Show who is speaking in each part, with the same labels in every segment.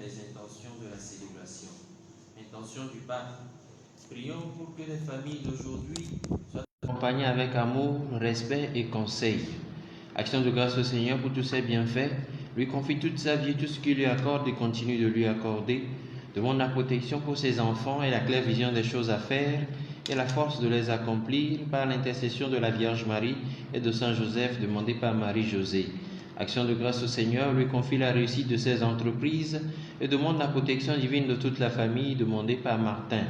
Speaker 1: les intentions de la célébration. Intention du pape. Prions pour que les familles d'aujourd'hui soient accompagnées avec amour, respect et conseil. Action de grâce au Seigneur pour tous ses bienfaits. Lui confie toute sa vie, tout ce qu'il lui accorde et continue de lui accorder. Demande la protection pour ses enfants et la claire vision des choses à faire et la force de les accomplir par l'intercession de la Vierge Marie et de Saint Joseph demandé par Marie-Josée. Action de grâce au Seigneur, lui confie la réussite de ses entreprises et demande la protection divine de toute la famille demandée par Martin.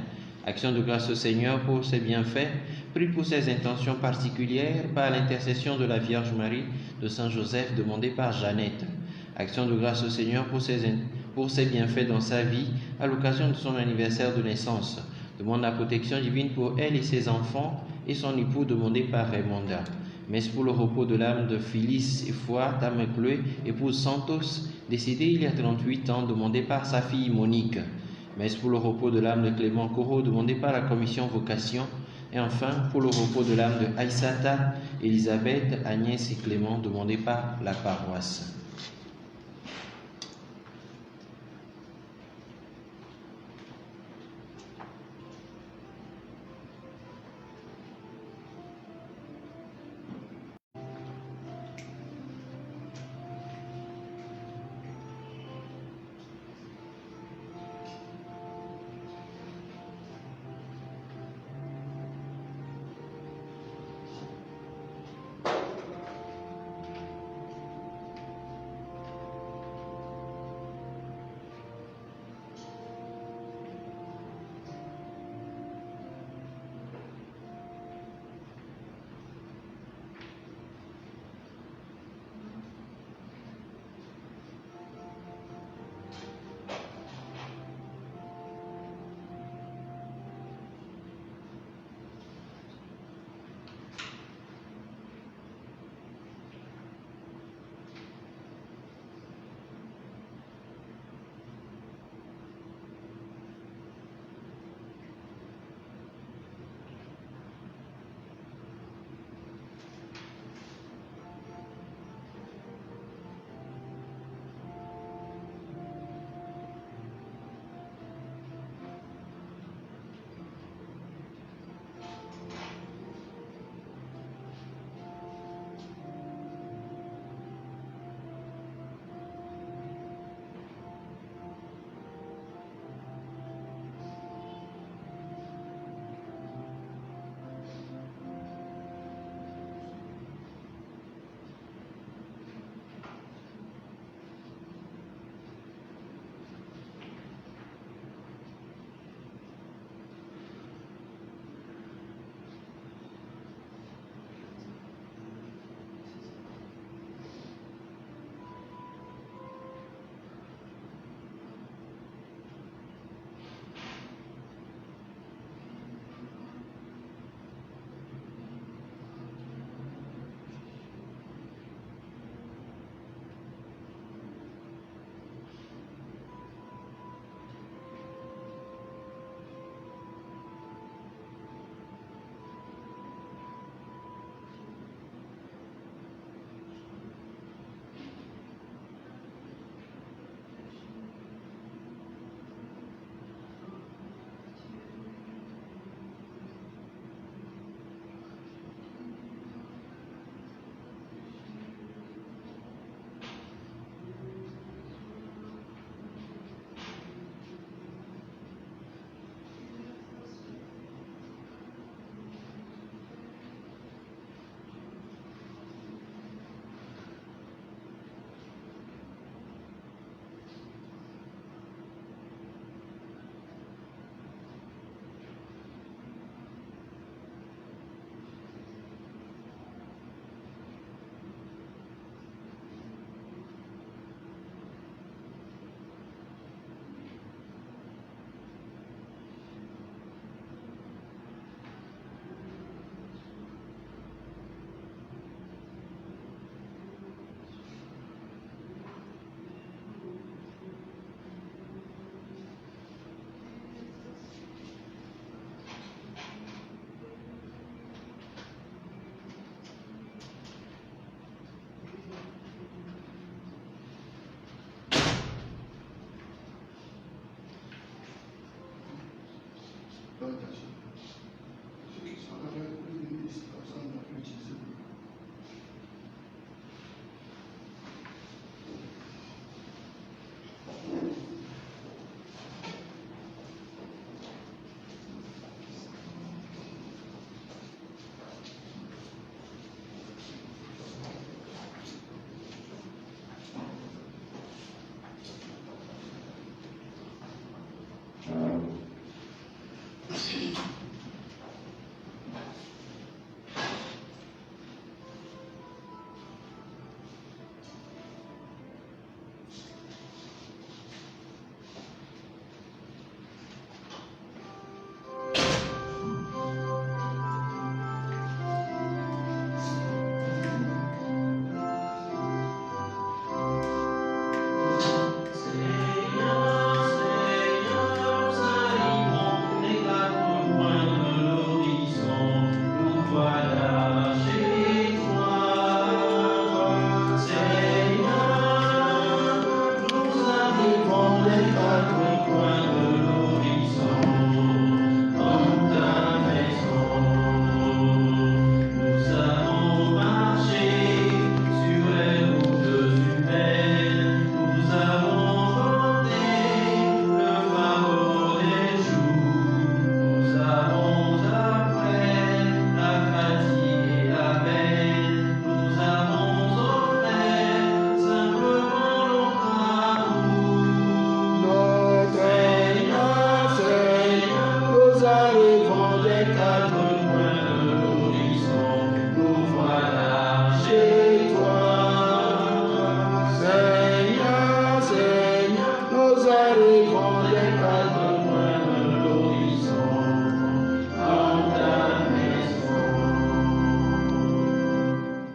Speaker 1: Action de grâce au Seigneur pour ses bienfaits, prie pour ses intentions particulières par l'intercession de la Vierge Marie, de Saint Joseph demandé par Jeannette. Action de grâce au Seigneur pour ses bienfaits dans sa vie à l'occasion de son anniversaire de naissance. Demande la protection divine pour elle et ses enfants et son époux demandé par Raymonda. Messe pour le repos de l'âme de Phyllis et Foi, Dame Chloé, épouse Santos, décédée il y a 38 ans, demandée par sa fille Monique. Messe pour le repos de l'âme de Clément Corot, demandée par la commission Vocation. Et enfin, pour le repos de l'âme de Aïssata, Elisabeth, Agnès et Clément, demandés par la paroisse.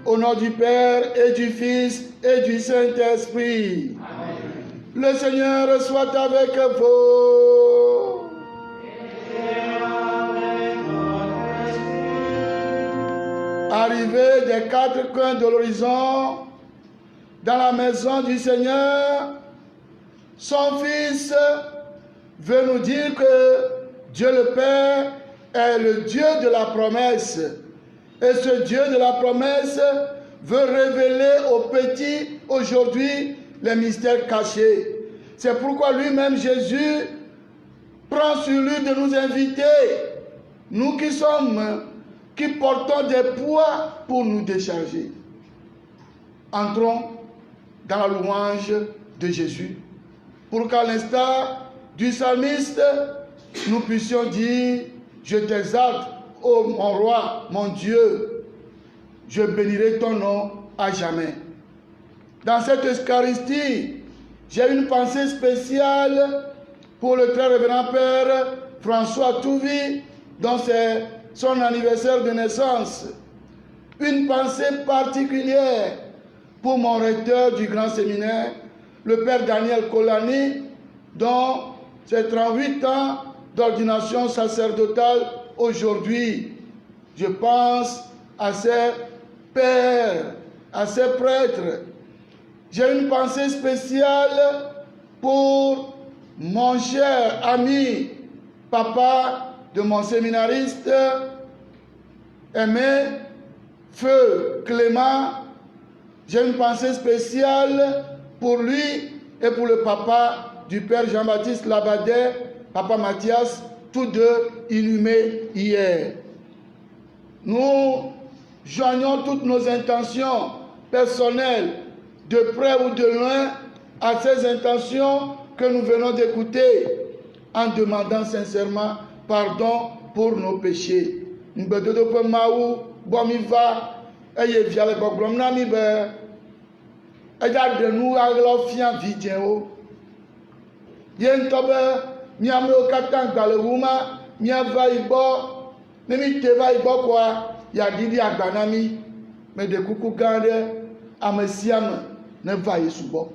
Speaker 2: Au nom du Père et du Fils et du Saint-Esprit. Le Seigneur soit avec vous. Arrivé des quatre coins de l'horizon, dans la maison du Seigneur, son Fils veut nous dire que Dieu le Père est le Dieu de la promesse. Et ce Dieu de la promesse veut révéler aux petits aujourd'hui les mystères cachés. C'est pourquoi lui-même Jésus prend sur lui de nous inviter, nous qui portons des poids pour nous décharger. Entrons dans la louange de Jésus, pour qu'à l'instar du psalmiste, nous puissions dire: je t'exalte, ô mon roi, mon Dieu, je bénirai ton nom à jamais. Dans cette Eucharistie, j'ai une pensée spéciale pour le très révérend Père François Touvi, dont c'est son anniversaire de naissance. Une pensée particulière pour mon recteur du grand séminaire, le Père Daniel Kolani, dont c'est 38 ans d'ordination sacerdotale aujourd'hui. Je pense à ces pères, à ces prêtres. J'ai une pensée spéciale pour mon cher ami, papa de mon séminariste aimé, Feu Clément. J'ai une pensée spéciale pour lui et pour le papa du Père Jean-Baptiste Labadet, papa Mathias, tous deux inhumés hier. Nous joignons toutes nos intentions personnelles, de près ou de loin, à ces intentions que nous venons d'écouter, en demandant sincèrement pardon pour nos péchés. Nous devons maou, bomiva, et viale boblom nami be, et de nous à l'offien vidéo. Yen tobe, miame au katan galewuma, miava ibo, nemi teva ibo kwa, ya didi agbanami, mais de coucou gande, amesiam, ne va yesubo.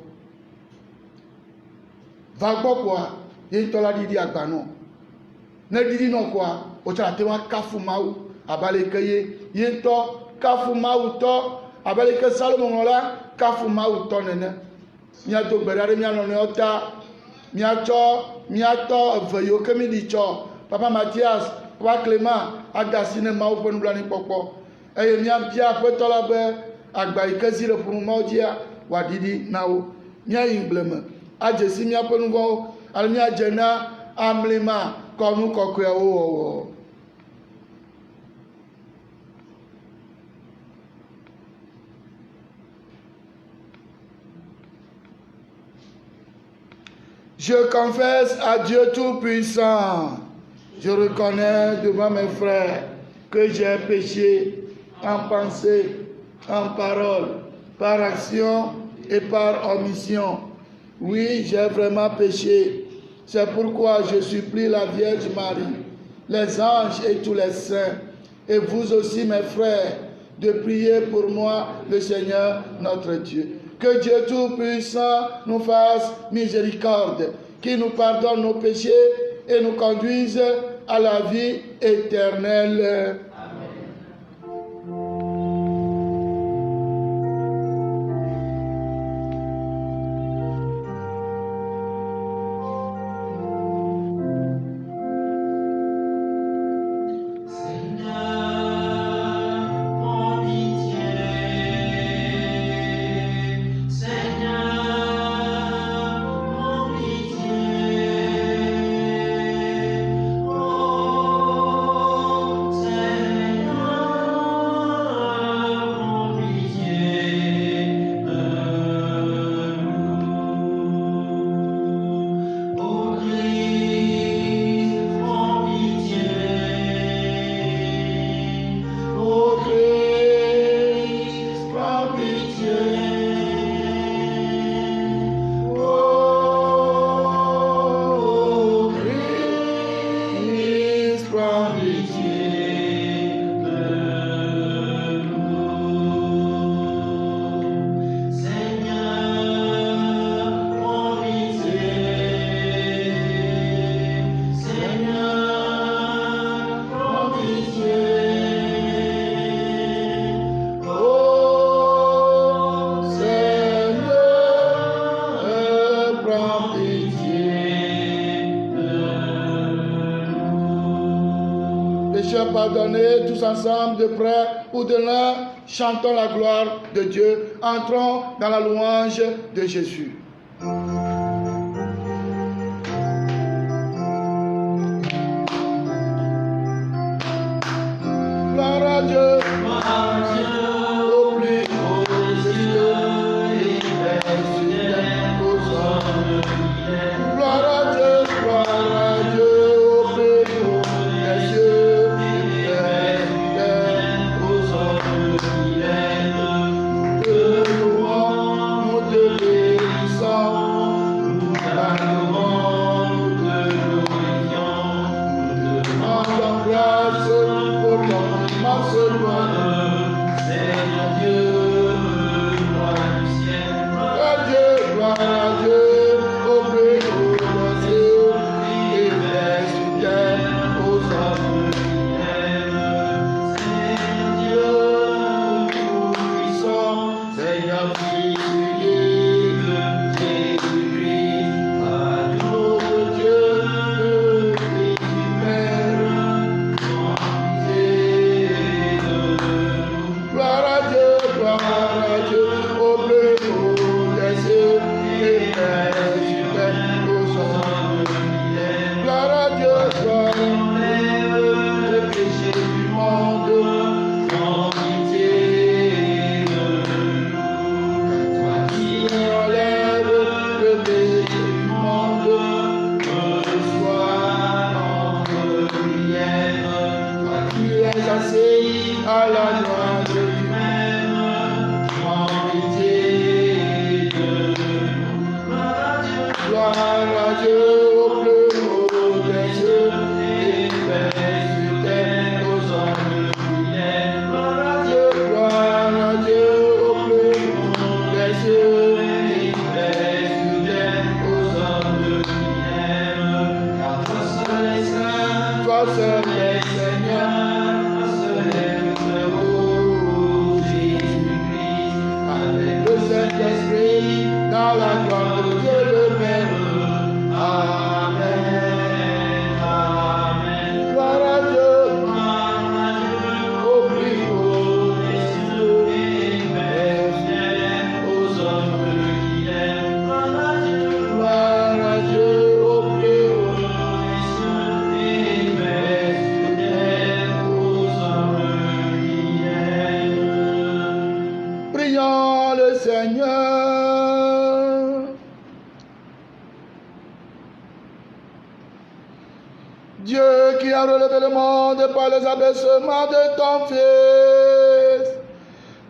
Speaker 2: Va quoi, yen tola didi agbano. Ne didi non quoi, o tratewa kafu mau, abalekeye, yen to, kafu mau to, abaleke Salomon la, kafu mau to nene. Miato berare mianone ota, miato veyo kemi di cho, Papa Mathias, Papa Clément, Agasine Mao pour nous blani popo. Et mia bia apeto la be agba ikezi le pour nous dia wadidi nao. Mia imbleme. Ajesi mia pour nous vo, al mia jena amlema comme nous kokwe o. Je confesse à Dieu Tout-Puissant, je reconnais devant mes frères que j'ai péché en pensée, en parole, par action et par omission. Oui, j'ai vraiment péché. C'est pourquoi je supplie la Vierge Marie, les anges et tous les saints, et vous aussi mes frères, de prier pour moi, le Seigneur notre Dieu. Que Dieu Tout-Puissant nous fasse miséricorde, qu'il nous pardonne nos péchés et nous conduise à la vie éternelle. Pardonnés tous ensemble, de près ou de loin, chantons la gloire de Dieu, entrons dans la louange de Jésus. Gloire à Dieu, au plus haut des cieux, et aux hommes. Gloire à Dieu, au plus haut des cieux.
Speaker 3: Qui
Speaker 2: Seigneur. Dieu qui a relevé le monde par les abaissements de ton Fils,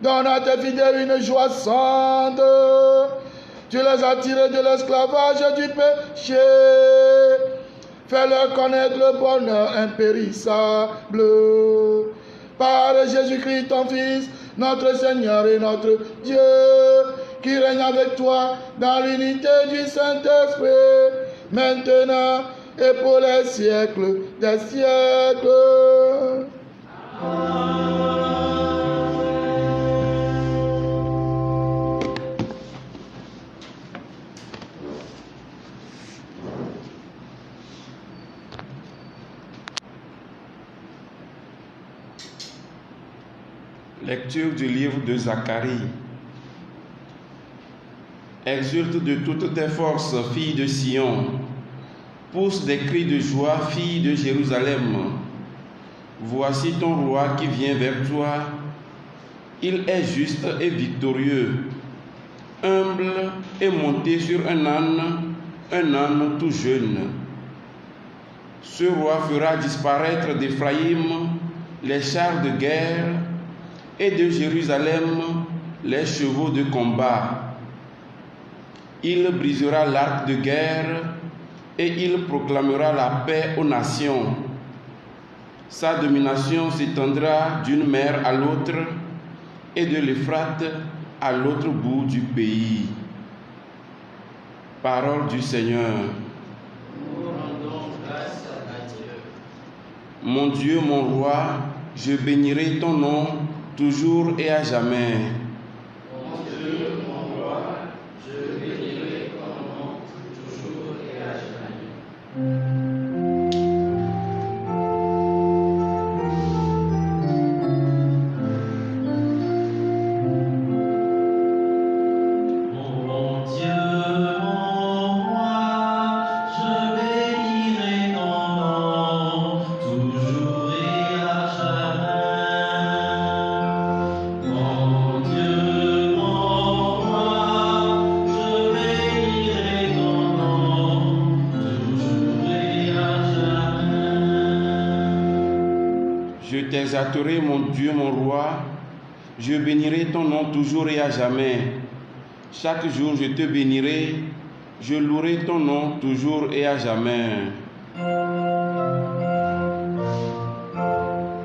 Speaker 2: donne à tes fidèles une joie sainte. Tu les as tirés de l'esclavage du péché. Fais-leur connaître le bonheur impérissable. Par Jésus-Christ, ton Fils, notre Seigneur et notre Dieu, qui règne avec toi dans l'unité du Saint-Esprit, maintenant et pour les siècles des siècles.
Speaker 3: Lecture du livre de Zacharie. Exulte de toutes tes forces, fille de Sion. Pousse des cris de joie, fille de Jérusalem. Voici ton roi qui vient vers toi. Il est juste et victorieux, humble et monté sur un âne tout jeune. Ce roi fera disparaître d'Éphraïm les chars de guerre et de Jérusalem les chevaux de combat. Il brisera l'arc de guerre et il proclamera la paix aux nations. Sa domination s'étendra d'une mer à l'autre et de l'Euphrate à l'autre bout du pays. Parole du Seigneur.
Speaker 1: Nous rendons grâce à Dieu.
Speaker 3: Mon Dieu, mon roi, je bénirai ton nom toujours et à jamais.
Speaker 1: Mon Dieu, mon roi, je bénirai ton nom toujours et à jamais.
Speaker 3: Je t'exalterai, mon Dieu, mon roi, je bénirai ton nom toujours et à jamais. Chaque jour je te bénirai, je louerai ton nom toujours et à jamais.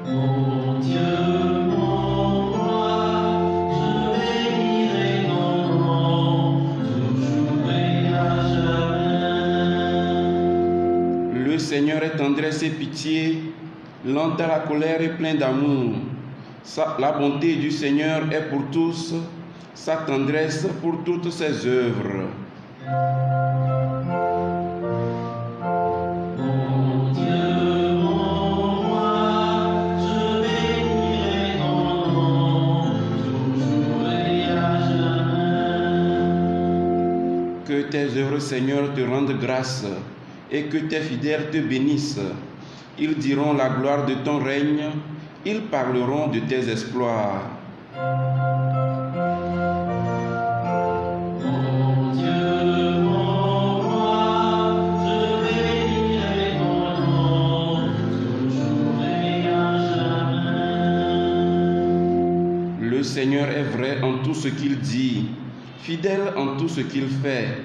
Speaker 1: Mon Dieu, mon roi, je bénirai ton nom toujours et à jamais.
Speaker 3: Le Seigneur est tendresse et pitié, lent à la colère et plein d'amour. La bonté du Seigneur est pour tous, sa tendresse pour toutes ses œuvres.
Speaker 1: Mon Dieu, mon roi, je bénirai ton nom toujours et à jamais.
Speaker 3: Que tes œuvres, Seigneur, te rendent grâce et que tes fidèles te bénissent. Ils diront la gloire de ton règne, ils parleront de tes exploits.
Speaker 1: Mon Dieu, mon roi, je bénirai ton nom toujours et à jamais.
Speaker 3: Le Seigneur est vrai en tout ce qu'il dit, fidèle en tout ce qu'il fait.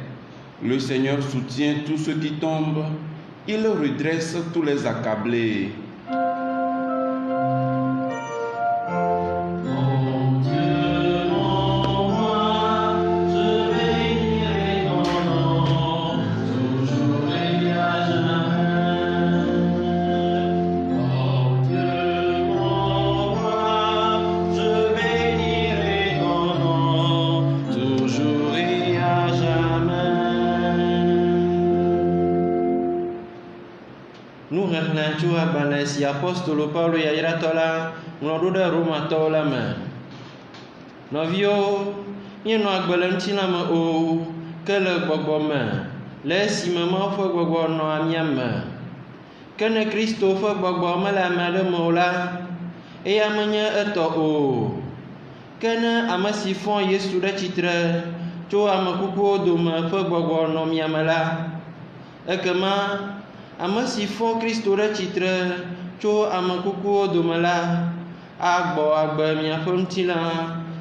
Speaker 3: Le Seigneur soutient tous ceux qui tombent, il redresse tous les accablés.
Speaker 1: Mon Dieu, mon roi, je bénirai ton nom toujours et à jamais. Mon Dieu, mon roi, je bénirai ton nom toujours et à jamais. Nu xexlẽ tso agbalẽ si apostolo Paulo yayratɔ la ŋlɔ ɖo ɖe Romatɔwo la me. Nɔviwo, míenɔ agbe le ŋuti la me o, ke le gbɔgbɔ me, le esime Mawu ƒe gbɔgbɔ nɔ mía me. Ke ne Kristo ƒe gbɔgbɔ mele ame aɖe me o la, eya menye etɔ o. ke ne ame si fɔ Yesu ɖe tsitre tso ame kukuwo dome ƒe gbɔgbɔ nɔ mia me la, ekema ame si fɔ Kristo ɖe tsitre tso ame kukuwo dome la agbɔ agbe miaƒe ŋutilã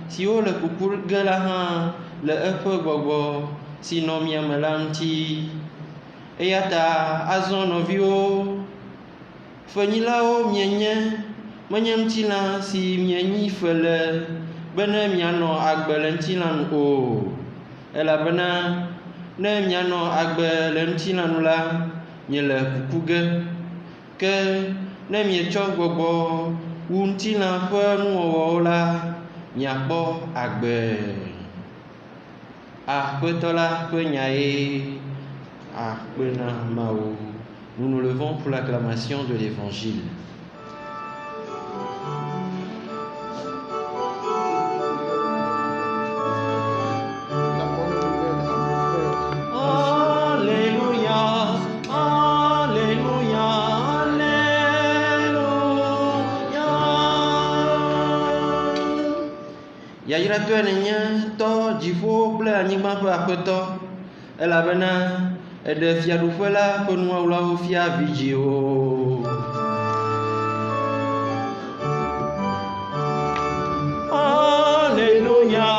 Speaker 1: siwo le kuku ge la hã le eƒe gbɔgbɔ si nɔ mia me la ŋuti. Eya ta azɔ nɔviwo, fenyilawo mienye, menye ŋutilã si mienyi fe le be ne mianɔ agbe le ŋutilã nu o, elabena ne mianɔ agbe le ŋutilã nu la, miele kuku ge, ke ne mietsɔ gbɔgbɔ wu ŋutilã ƒe nuwɔwɔwo la, miakpɔ agbe. Aƒetɔ la ƒe nyae akpena Mawu. Nous nous levons pour l'acclamation de l'Évangile. Yayra tu enye tɔ dziƒo kple anyigba ƒe aƒetɔ, elabena eɖe fiaɖuƒe la ƒe nuwɔwɔlawo fia vidziwo. Alléluia,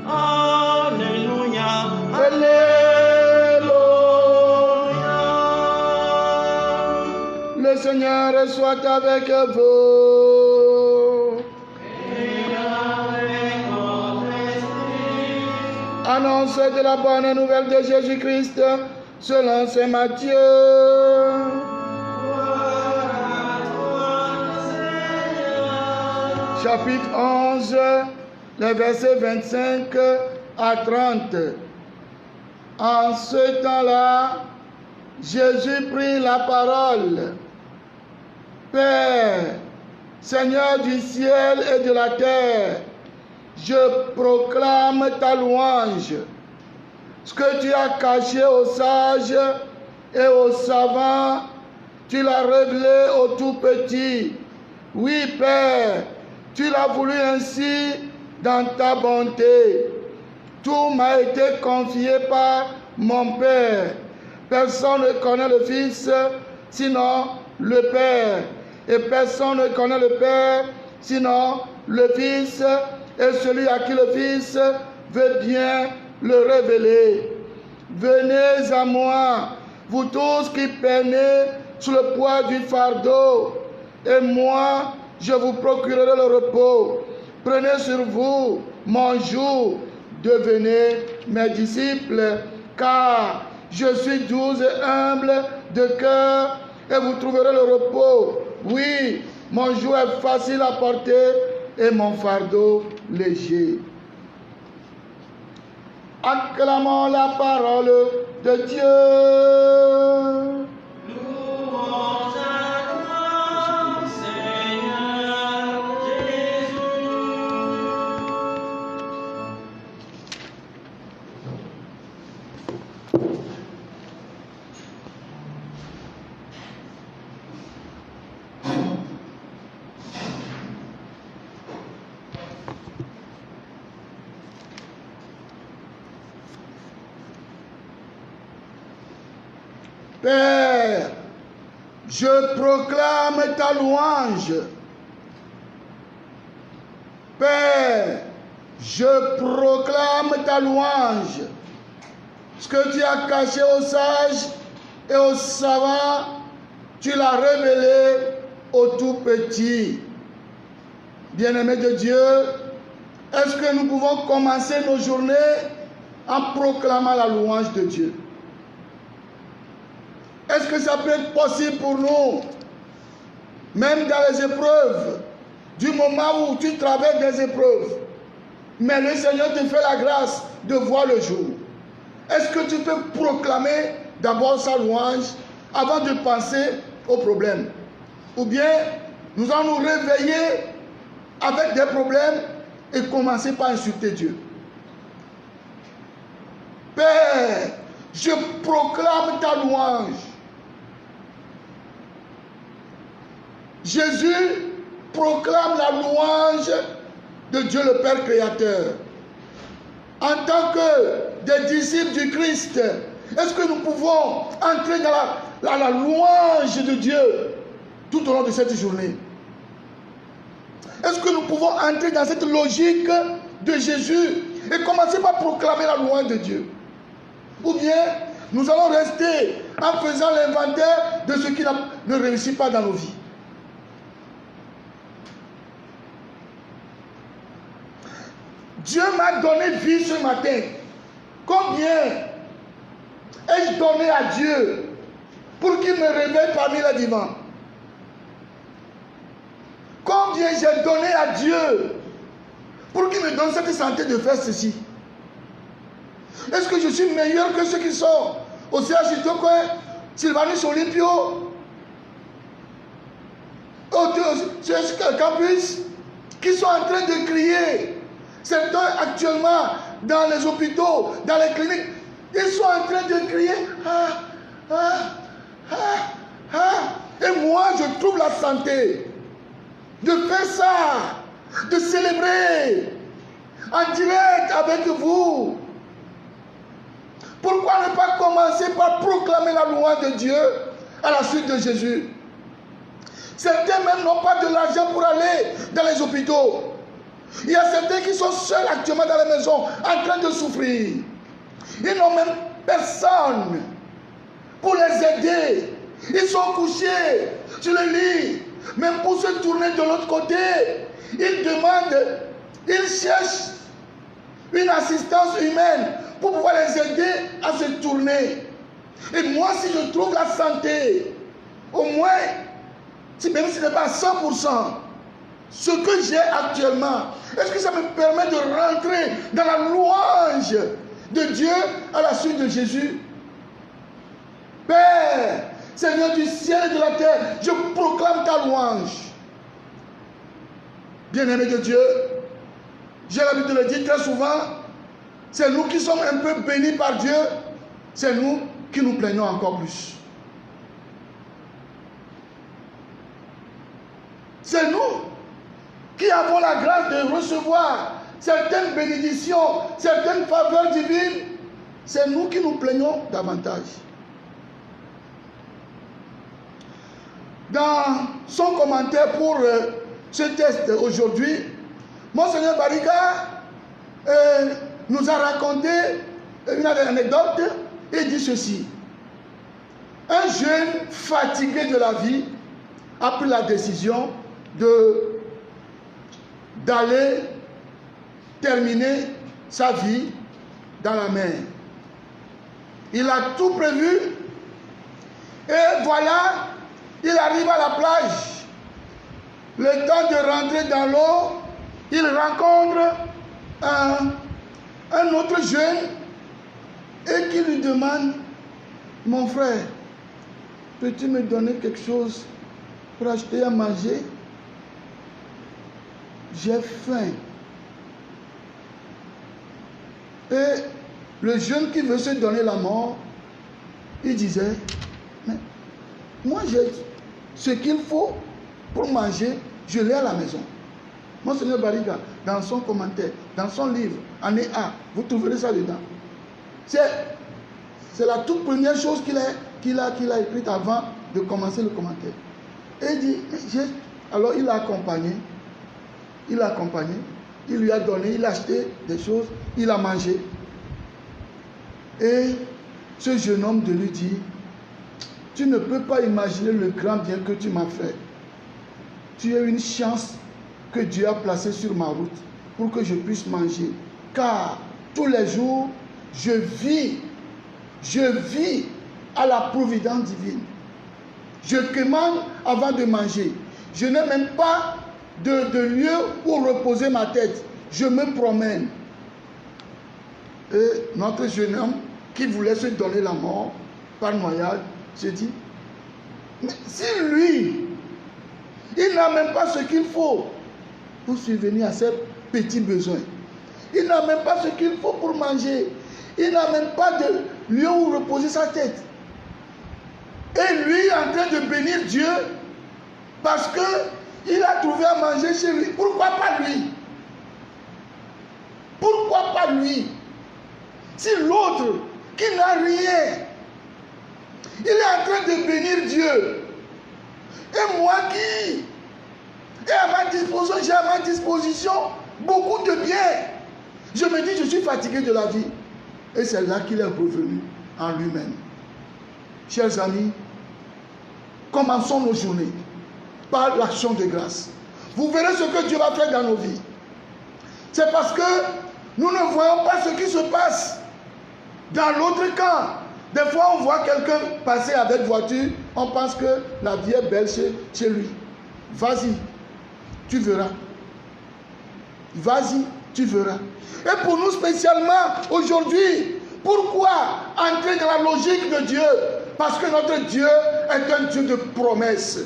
Speaker 1: Alléluia, Alléluia.
Speaker 2: Le Seigneur soit avec vous. Annonce de la bonne nouvelle de Jésus-Christ selon saint Matthieu. Chapitre 11, les versets 25 à 30. En ce temps-là, Jésus prit la parole. Père, Seigneur du ciel et de la terre, je proclame ta louange. Ce que tu as caché aux sages et aux savants, tu l'as révélé aux tout petits. Oui, Père, tu l'as voulu ainsi dans ta bonté. Tout m'a été confié par mon Père. Personne ne connaît le Fils sinon le Père. Et personne ne connaît le Père sinon le Fils et celui à qui le Fils veut bien le révéler. Venez à moi, vous tous qui peinez sous le poids du fardeau, et moi, je vous procurerai le repos. Prenez sur vous mon joug, devenez mes disciples, car je suis doux et humble de cœur, et vous trouverez le repos. Oui, mon joug est facile à porter, et mon fardeau léger. Acclamons la parole de Dieu.
Speaker 1: Louange à toi, Seigneur Jésus.
Speaker 2: Père, je proclame ta louange. Père, je proclame ta louange. Ce que tu as caché aux sages et aux savants, tu l'as révélé aux tout petits. Bien-aimés de Dieu, est-ce que nous pouvons commencer nos journées en proclamant la louange de Dieu? Est-ce que ça peut être possible pour nous, même dans les épreuves, du moment où tu traverses des épreuves, mais le Seigneur te fait la grâce de voir le jour? Est-ce que tu peux proclamer d'abord sa louange avant de penser aux problèmes? Ou bien nous allons nous réveiller avec des problèmes et commencer par insulter Dieu? Père, je proclame ta louange. Jésus proclame la louange de Dieu le Père Créateur, en tant que des disciples du Christ, est-ce que nous pouvons entrer dans la louange de Dieu tout au long de cette journée? Est-ce que nous pouvons entrer dans cette logique de Jésus et commencer par proclamer la louange de Dieu? Ou bien nous allons rester en faisant l'inventaire de ce qui ne réussit pas dans nos vies? Dieu m'a donné vie ce matin. Combien ai-je donné à Dieu pour qu'il me réveille parmi les vivants? Combien j'ai donné à Dieu pour qu'il me donne cette santé de faire ceci? Est-ce que je suis meilleur que ceux qui sont au CHU Tokwe, Sylvanus Olympio, au CHU Campus, qui sont en train de crier? Certains actuellement dans les hôpitaux, dans les cliniques, ils sont en train de crier. Et moi, je trouve la santé de faire ça, de célébrer en direct avec vous. Pourquoi ne pas commencer par proclamer la louange de Dieu à la suite de Jésus? Certains même n'ont pas de l'argent pour aller dans les hôpitaux. Il y a certains qui sont seuls actuellement dans les maisons, en train de souffrir. Ils n'ont même personne pour les aider. Ils sont couchés sur le lit. Même pour se tourner de l'autre côté, ils demandent, ils cherchent une assistance humaine pour pouvoir les aider à se tourner. Et moi, si je trouve la santé, au moins, même si ce n'est pas à 100%, ce que j'ai actuellement, est-ce que ça me permet de rentrer dans la louange de Dieu à la suite de Jésus? Père, Seigneur du ciel et de la terre, je proclame ta louange. Bien-aimé de Dieu, j'ai l'habitude de le dire très souvent, c'est nous qui sommes un peu bénis par Dieu, c'est nous qui nous plaignons encore plus. C'est nous qui avons la grâce de recevoir certaines bénédictions, certaines faveurs divines, c'est nous qui nous plaignons davantage. Dans son commentaire pour ce texte aujourd'hui, Monseigneur Bariga nous a raconté une anecdote et dit ceci. Un jeune fatigué de la vie a pris la décision d'aller terminer sa vie dans la mer. Il a tout prévu et voilà, il arrive à la plage. Le temps de rentrer dans l'eau, il rencontre un autre jeune et qui lui demande, mon frère, peux-tu me donner quelque chose pour acheter à manger? J'ai faim. Et le jeune qui veut se donner la mort, il disait, mais moi j'ai ce qu'il faut pour manger, je l'ai à la maison. Monseigneur Bariga, dans son commentaire, dans son livre, année A, vous trouverez ça dedans. C'est la toute première chose qu'il a écrite avant de commencer le commentaire. Et il dit, alors il l'a accompagné, il lui a donné, il a acheté des choses, il a mangé. Et ce jeune homme de lui dit, tu ne peux pas imaginer le grand bien que tu m'as fait. Tu as une chance que Dieu a placée sur ma route pour que je puisse manger. Car tous les jours, je vis à la providence divine. Je commande avant de manger. Je n'ai même pas de lieu où reposer ma tête. Je me promène. Et notre jeune homme qui voulait se donner la mort par noyade se dit, mais si lui, il n'a même pas ce qu'il faut pour subvenir à ses petits besoins. Il n'a même pas ce qu'il faut pour manger. Il n'a même pas de lieu où reposer sa tête. Et lui est en train de bénir Dieu parce qu'il a trouvé à manger chez lui. Pourquoi pas lui? Pourquoi pas lui? Si l'autre qui n'a rien, il est en train de bénir Dieu. Et moi qui ai à ma disposition, j'ai à ma disposition beaucoup de biens. Je me dis, je suis fatigué de la vie. Et c'est là qu'il est revenu en lui-même. Chers amis, commençons nos journées par l'action de grâce. Vous verrez ce que Dieu va faire dans nos vies. C'est parce que nous ne voyons pas ce qui se passe dans l'autre camp. Des fois, on voit quelqu'un passer avec voiture, on pense que la vie est belle chez lui. Vas-y, tu verras. Vas-y, tu verras. Et pour nous spécialement, aujourd'hui, pourquoi entrer dans la logique de Dieu? Parce que notre Dieu est un Dieu de promesses.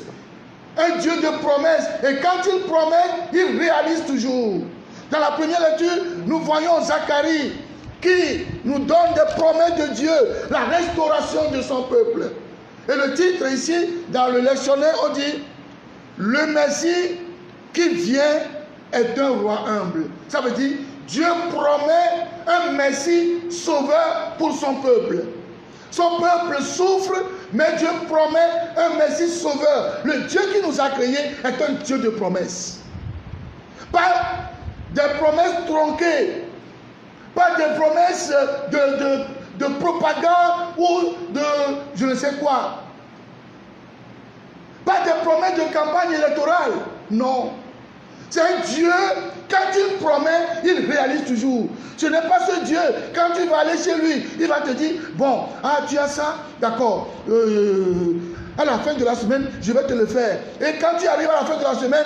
Speaker 2: Un Dieu de promesses. Et quand il promet, il réalise toujours. Dans la première lecture, nous voyons Zacharie qui nous donne des promesses de Dieu, la restauration de son peuple. Et le titre ici, dans le lectionnaire, on dit « Le Messie qui vient est un roi humble ». Ça veut dire Dieu promet un Messie sauveur pour son peuple. Son peuple souffre, mais Dieu promet un Messie sauveur. Le Dieu qui nous a créés est un Dieu de promesses. Pas des promesses tronquées, pas des promesses de propagande ou de je ne sais quoi. Pas des promesses de campagne électorale. Non. C'est un Dieu, quand il promet, il réalise toujours. Ce n'est pas ce Dieu, quand tu vas aller chez lui, il va te dire, bon, tu as ça, d'accord, à la fin de la semaine, je vais te le faire. Et quand tu arrives à la fin de la semaine,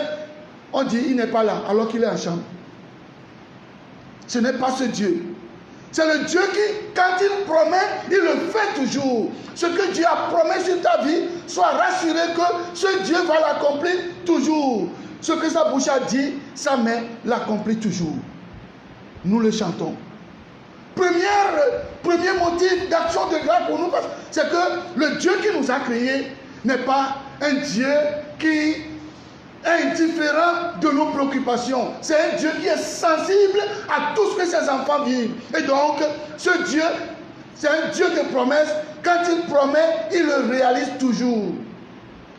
Speaker 2: on dit, il n'est pas là, alors qu'il est en chambre. Ce n'est pas ce Dieu. C'est le Dieu qui, quand il promet, il le fait toujours. Ce que Dieu a promis sur ta vie, sois rassuré que ce Dieu va l'accomplir toujours. Ce que sa bouche a dit, sa main l'accomplit toujours. Nous le chantons. Premier motif d'action de grâce pour nous, c'est que le Dieu qui nous a créés n'est pas un Dieu qui est indifférent de nos préoccupations. C'est un Dieu qui est sensible à tout ce que ses enfants vivent. Et donc, ce Dieu, c'est un Dieu de promesses. Quand il promet, il le réalise toujours.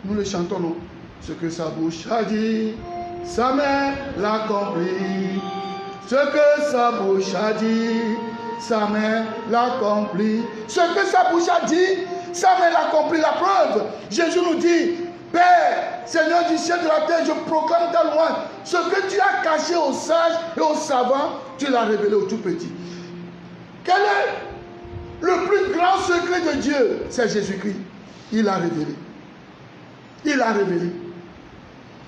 Speaker 2: Nous le chantons, non? Ce que sa bouche a dit, sa main l'accomplit. Ce que sa bouche a dit, sa main l'accomplit. Ce que sa bouche a dit, sa main l'accomplit. La preuve, Jésus nous dit, Père, Seigneur du ciel et de la terre, je proclame ta louange. Ce que tu as caché aux sages et aux savants, tu l'as révélé aux tout petits. Quel est le plus grand secret de Dieu? C'est Jésus-Christ. Il l'a révélé. Il l'a révélé.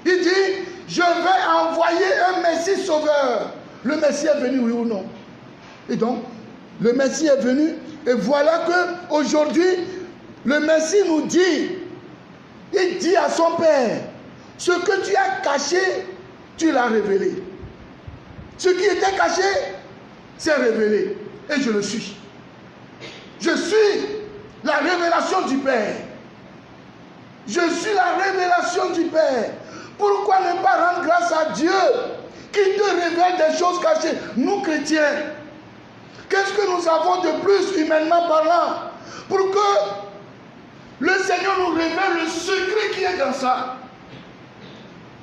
Speaker 2: Il dit, je vais envoyer un Messie sauveur. Le Messie est venu, oui ou non? Et donc, le Messie est venu. Et voilà que aujourd'hui, le Messie nous dit, il dit à son Père, ce que tu as caché, tu l'as révélé. Ce qui était caché, c'est révélé. Et je le suis. Je suis la révélation du Père. Je suis la révélation du Père. Pourquoi ne pas rendre grâce à Dieu qui te révèle des choses cachées? Nous chrétiens, qu'est-ce que nous avons de plus humainement parlant pour que le Seigneur nous révèle le secret qui est dans ça?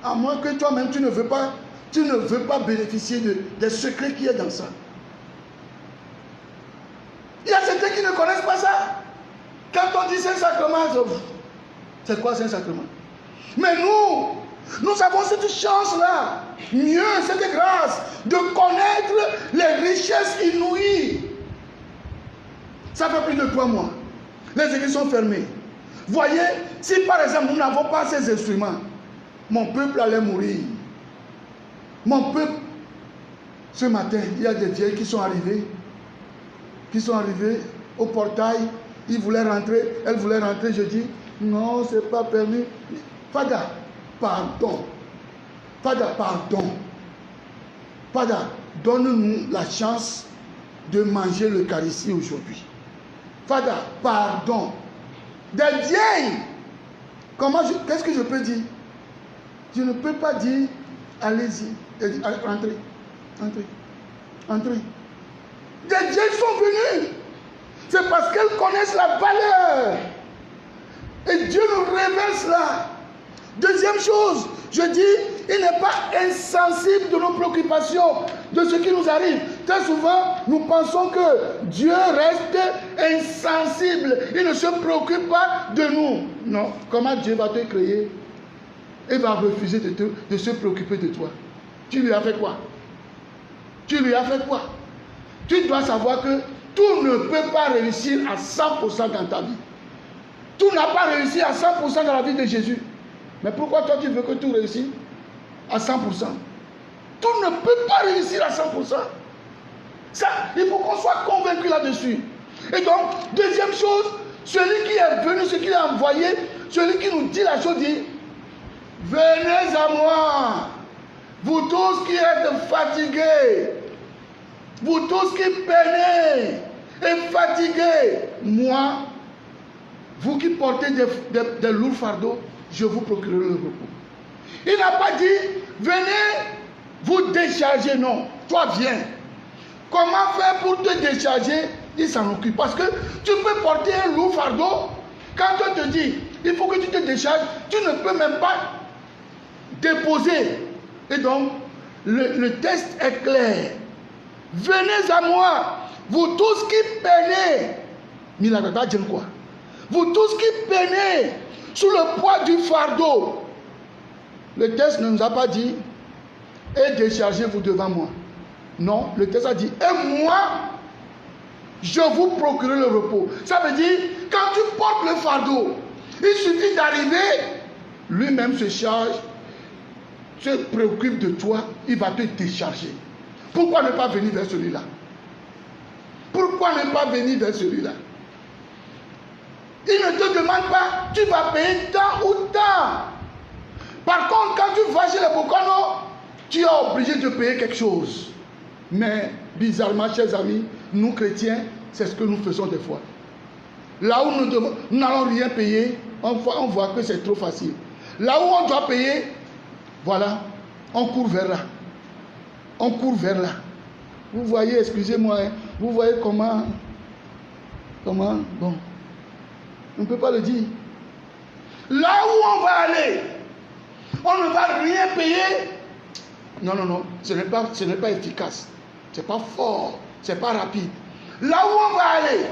Speaker 2: À moins que toi-même tu ne veux pas bénéficier des secrets qui est dans ça. Il y a certains qui ne connaissent pas ça. Quand on dit Saint-Sacrement, c'est quoi Saint-Sacrement? Mais nous avons cette chance-là, mieux, cette grâce, de connaître les richesses inouïes. Ça fait plus de 3 mois. Les églises sont fermées. Voyez, si par exemple nous n'avons pas ces instruments, mon peuple allait mourir. Mon peuple, ce matin, il y a des vieilles qui sont arrivées au portail. Ils voulaient rentrer, elles voulaient rentrer, je dis, non, c'est pas permis. Fada, pardon. Fada, pardon. Fada, donne-nous la chance de manger l'Eucharistie aujourd'hui. Fada, pardon. Des vieilles. Qu'est-ce que je peux dire? Je ne peux pas dire, allez-y, rentrez, rentrez. Entrez. Des dieux sont venus. C'est parce qu'elles connaissent la valeur. Et Dieu nous révèle cela. Deuxième chose, je dis, il n'est pas insensible de nos préoccupations, de ce qui nous arrive. Très souvent, nous pensons que Dieu reste insensible. Il ne se préoccupe pas de nous. Non. Comment Dieu va te créer et va refuser de se préoccuper de toi? Tu lui as fait quoi? Tu lui as fait quoi? Tu dois savoir que tout ne peut pas réussir à 100% dans ta vie. Tout n'a pas réussi à 100% dans la vie de Jésus. Mais pourquoi toi tu veux que tout réussisse à 100%? Tout ne peut pas réussir à 100%. Ça, il faut qu'on soit convaincu là-dessus. Et donc, deuxième chose, celui qui est venu, celui qui a envoyé, celui qui nous dit la chose dit, venez à moi, vous tous qui êtes fatigués, vous tous qui peinez et fatigués, moi, vous qui portez des lourds fardeaux, je vous procurerai le repos. Il n'a pas dit, venez vous décharger, non. Toi, viens. Comment faire pour te décharger? Il s'en occupe. Parce que tu peux porter un lourd fardeau. Quand on te dit, il faut que tu te décharges, tu ne peux même pas déposer. Et donc, le texte est clair. Venez à moi, vous tous qui peinez. Milagata dit quoi? Vous tous qui peinez sous le poids du fardeau. Le texte ne nous a pas dit et déchargez-vous devant moi. Non, le texte a dit et moi, je vous procurerai le repos. Ça veut dire, quand tu portes le fardeau, il suffit d'arriver, lui-même se charge, se préoccupe de toi, il va te décharger. Pourquoi ne pas venir vers celui-là? Pourquoi ne pas venir vers celui-là? Il ne te demande pas, tu vas payer tant ou tant. Par contre, quand tu vas chez les Bokono, tu es obligé de payer quelque chose. Mais bizarrement, chers amis, nous chrétiens, c'est ce que nous faisons des fois. Là où nous n'allons rien payer, on voit que c'est trop facile. Là où on doit payer, voilà, on court vers là. On court vers là. Vous voyez, excusez-moi, hein, vous voyez comment, bon, on ne peut pas le dire. Là où on va aller, on ne va rien payer. Non, ce n'est pas efficace. Ce n'est pas fort. Ce n'est pas rapide. Là où on va aller,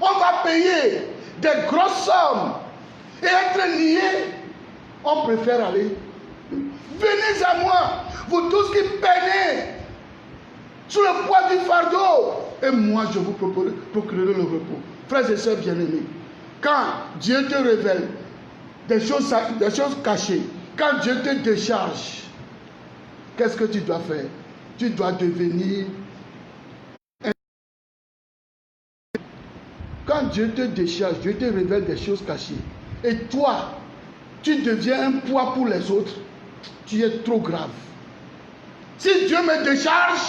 Speaker 2: on va payer des grosses sommes et être liés. On préfère aller. Venez à moi, vous tous qui peinez sous le poids du fardeau, et moi je vous procurerai le repos. Frères et sœurs bien-aimés, quand Dieu te révèle des choses cachées, quand Dieu te décharge, qu'est-ce que tu dois faire? Tu dois devenir... Quand Dieu te décharge, Dieu te révèle des choses cachées, et toi, tu deviens un poids pour les autres, tu es trop grave. Si Dieu me décharge,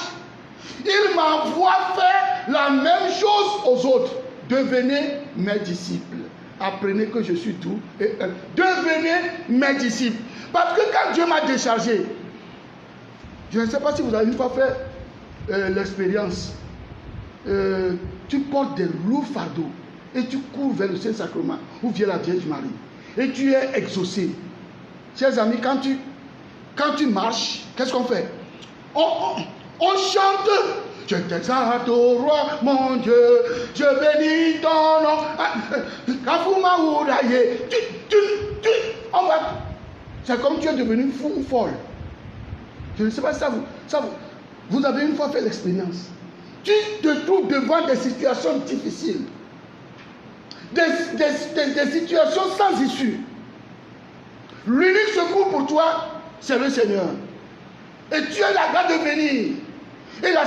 Speaker 2: il m'envoie faire la même chose aux autres. Devenez mes disciples. Apprenez que je suis doux. Et devenez mes disciples. Parce que quand Dieu m'a déchargé, je ne sais pas si vous avez une fois fait l'expérience. Tu portes des lourds fardeaux et tu cours vers le Saint-Sacrement où vient la Vierge Marie. Et tu es exaucé. Chers amis, quand tu marches, qu'est-ce qu'on fait? On chante. Je t'exalte au roi, mon Dieu, je bénis ton nom. On va. C'est comme tu es devenu fou ou folle. Je ne sais pas si vous avez une fois fait l'expérience. Tu te trouves devant des situations difficiles. Des situations sans issue. L'unique secours pour toi, c'est le Seigneur. Et tu as la grâce de venir. Et la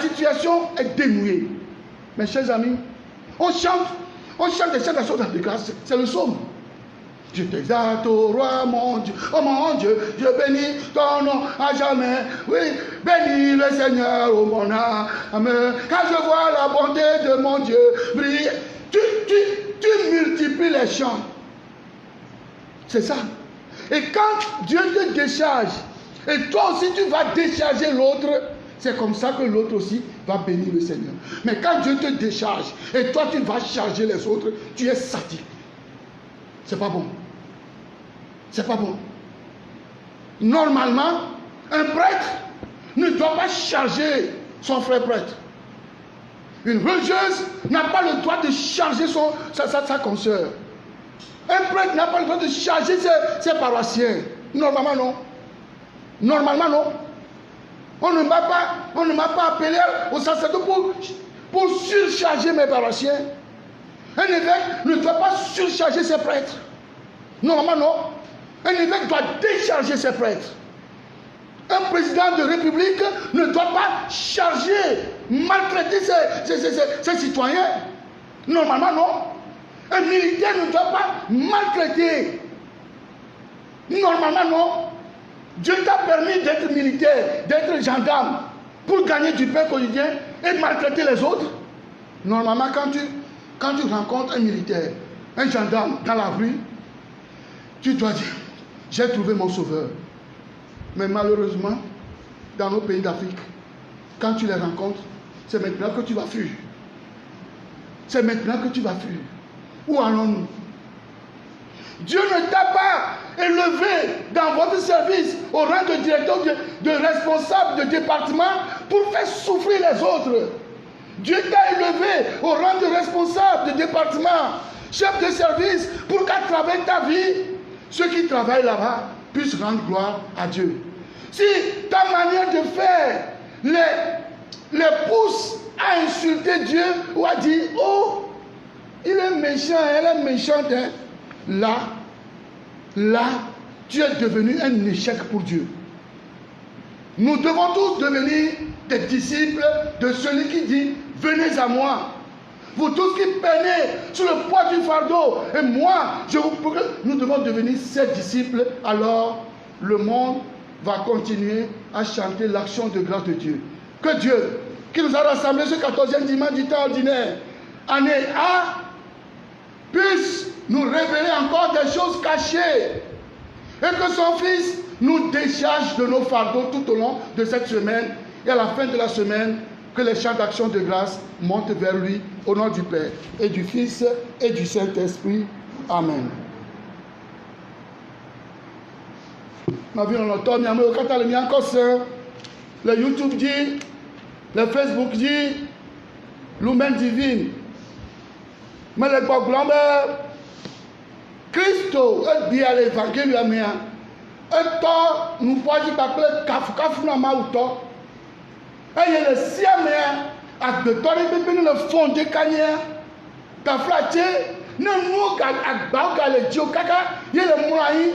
Speaker 2: situation est dénouée. Mes chers amis, on chante des chants d'action de grâce. C'est le psaume. Je t'exalte au roi mon Dieu. Oh mon Dieu, je bénis ton nom à jamais. Oui, bénis le Seigneur, oh mon âme. Quand je vois la bonté de mon Dieu briller, tu multiplies les chants. C'est ça. Et quand Dieu te décharge, et toi aussi tu vas décharger l'autre, c'est comme ça que l'autre aussi va bénir le Seigneur. Mais quand Dieu te décharge et toi tu vas charger les autres, tu es sadique. C'est pas bon. C'est pas bon. Normalement, un prêtre ne doit pas charger son frère prêtre. Une religieuse n'a pas le droit de charger sa consoeur. Un prêtre n'a pas le droit de charger ses paroissiens. Normalement, non. Normalement, non. On ne m'a pas appelé au sacerdoce pour surcharger mes paroissiens. Un évêque ne doit pas surcharger ses prêtres. Normalement, non. Un évêque doit décharger ses prêtres. Un président de république ne doit pas charger, maltraiter ses citoyens. Normalement, non. Un militaire ne doit pas maltraiter. Normalement, non. Dieu t'a permis d'être militaire, d'être gendarme, pour gagner du pain quotidien et maltraiter les autres. Normalement, quand tu rencontres un militaire, un gendarme dans la rue, tu dois dire, j'ai trouvé mon sauveur. Mais malheureusement, dans nos pays d'Afrique, quand tu les rencontres, c'est maintenant que tu vas fuir. C'est maintenant que tu vas fuir. Où allons-nous? Dieu ne t'a pas élevé dans votre service au rang de directeur, de responsable de département pour faire souffrir les autres. Dieu t'a élevé au rang de responsable de département, chef de service, pour qu'à travers ta vie, ceux qui travaillent là-bas puissent rendre gloire à Dieu. Si ta manière de faire les pousse à insulter Dieu ou à dire, oh, il est méchant, elle est méchante, hein. Là, tu es devenu un échec pour Dieu. Nous devons tous devenir des disciples de celui qui dit, venez à moi. Vous tous qui peinez sur le poids du fardeau, et moi, nous devons devenir ses disciples, alors le monde va continuer à chanter l'action de grâce de Dieu. Que Dieu, qui nous a rassemblés ce 14e dimanche du temps ordinaire, année A, puisse nous révéler encore des choses cachées, et que son Fils nous décharge de nos fardeaux tout au long de cette semaine, et à la fin de la semaine, que les chants d'action de grâce montent vers lui, au nom du Père, et du Fils, et du Saint-Esprit. Amen. Ma vie, on entend, le YouTube dit, le Facebook dit, l'humain divine. Mais le Boglambe, Christo, et bien l'évangile, un temps, nous pouvons dire que nous avons et il y a le siamé à de temps de le fond de cagné ta flatte ne nous à le dio kaka il y a le moyen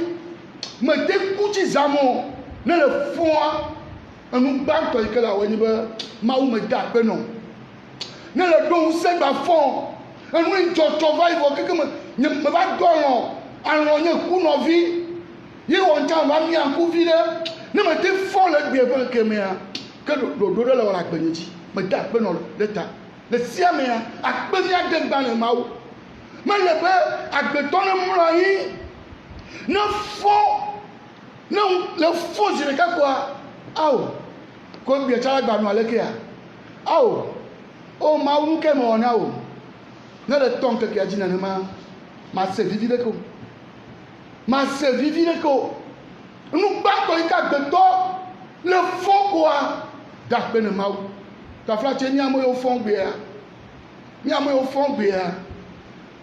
Speaker 2: me découti zamo ne le fond nous banque que la wani ba ma ou me da pe non ne le don c'est ba fond nous to va il faut que me va don en on ku no vie il on t'a va mi en ku vie ne me te fond le bien que me que le la wala gbenji me da pe non l'état le siamé a gbenia de ban le maou mais le be agbeton le moulayi ne fond non le fond je ne quoi aou ko bi tara gba no aleke a aou o maou ke mo na o ne le ton que a dit na ma se vivi de ko nous ba ko ika gbeton le fond quoi d'appeler le maou. Ta flatte ni amo yo fond bia. Ni amo yo fond bia.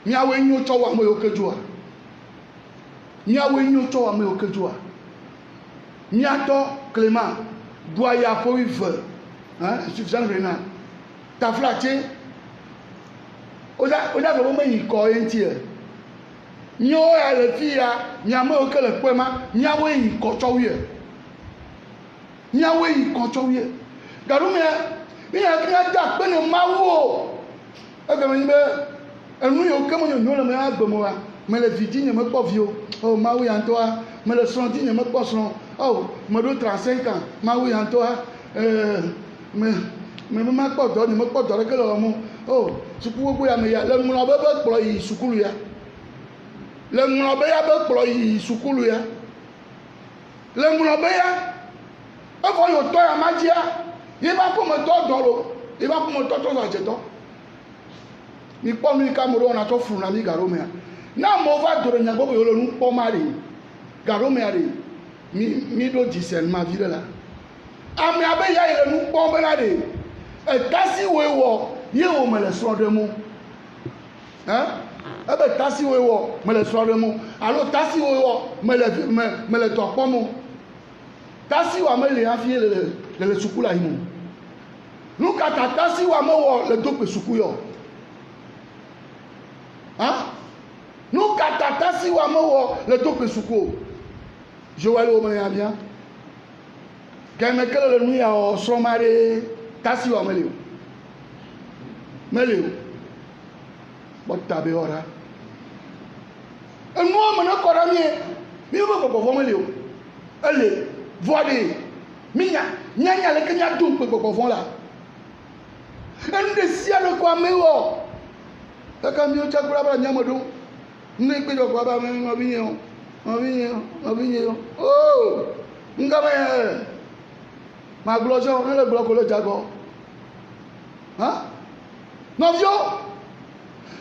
Speaker 2: Ni awe nyo to wa mo yo kejua. Ni awe nyo to wa mo yo kejua. Ni ato Clément doit y avoir eu feu. Hein, suffisant Renat. Ta flatte oda ko mo yi ko enti e. Ni o ya le fi ya, ni amo yo ke le pema, ni awe yi ko to wi e. Ni awe yi ko to wi e. Garume mi ya kina da pe ni mawo e ke me be enu yo ke mo yo le me agbomo wa me le vidi ni me po vi o mawo ya nto a me le son di ni me po son oh me do 35 ans mawo ya nto a me ma po do ni me po do ke lo mu oh suku gbogbo ya me ya le mu na be kplo yi sukulu ya le mu na be ya be kplo yi sukulu ya le mu na be ya e fo yo to ya majia Il va pour me tordre, il va pour me tordre dans le temps. Mi kpɔ nu yi ka ameɖewo na tɔ funu na mi garomea na amewo va do ɖe nyagbɔ be yole nu kpɔm ma ɖe garomea ɖe mi ɖo discernement vi ɖe la amea be ya yi le nu kpɔm bena ɖe etasi woe wɔ ye wo me le srɔ̃ ɖem o ebe tasi woe wɔ me le srɔ̃ ɖem o alo tasi woe wɔ me le dɔ kpɔm o tasi wa me le hafi le suku la yi mo nu ka ta tasi wa me wɔ le do kpe suku yɔ. Nous katata si wa mo le tokpe suko Joël o me ya bien keme kele le nu ya o somare tasi wa meleo botabe ora enu mo na kora mi o popo meleo ele voade minya nyanya le kenya dum pe popo la enu de sia le kwa mewo kaka mi o chakura ba nyamodo ne pe do kwa ba mo binyo oh ngaba ma glojo le bloko le jago novio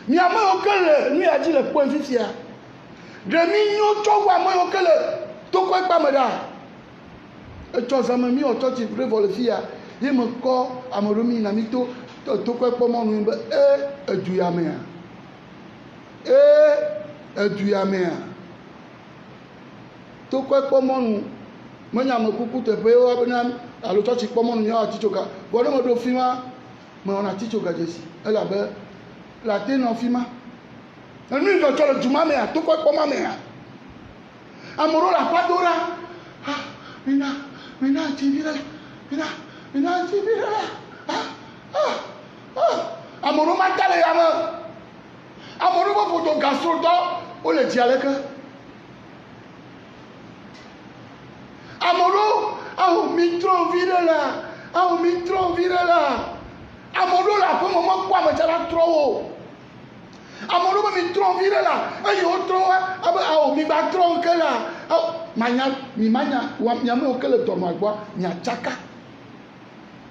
Speaker 2: mi ama o kele mi aji le point fifia de mi nyo cho wa mo o kele to ko pa meda e cho zama mi o to ti prevol fia ye mo ko amoromi na mi to ko pa mo mi be edu ya me eduyamea to ko pomonu monya mokuku te pe o abena alo church pomonu ya atichoka bodo modo fima mo na atichoka jesi ela be la te no fima enu ndo cholo jumamea to ko pomamea amoro la padora mina tibira amoro matale yama amoro bo foto gastro do o le di aleke amoro mi tro virela amoro la po mo kwa me jara tro wo amoro mi tro virela e yo tro aba mi ba tro kela manya wa nyame o kele to magba nya chaka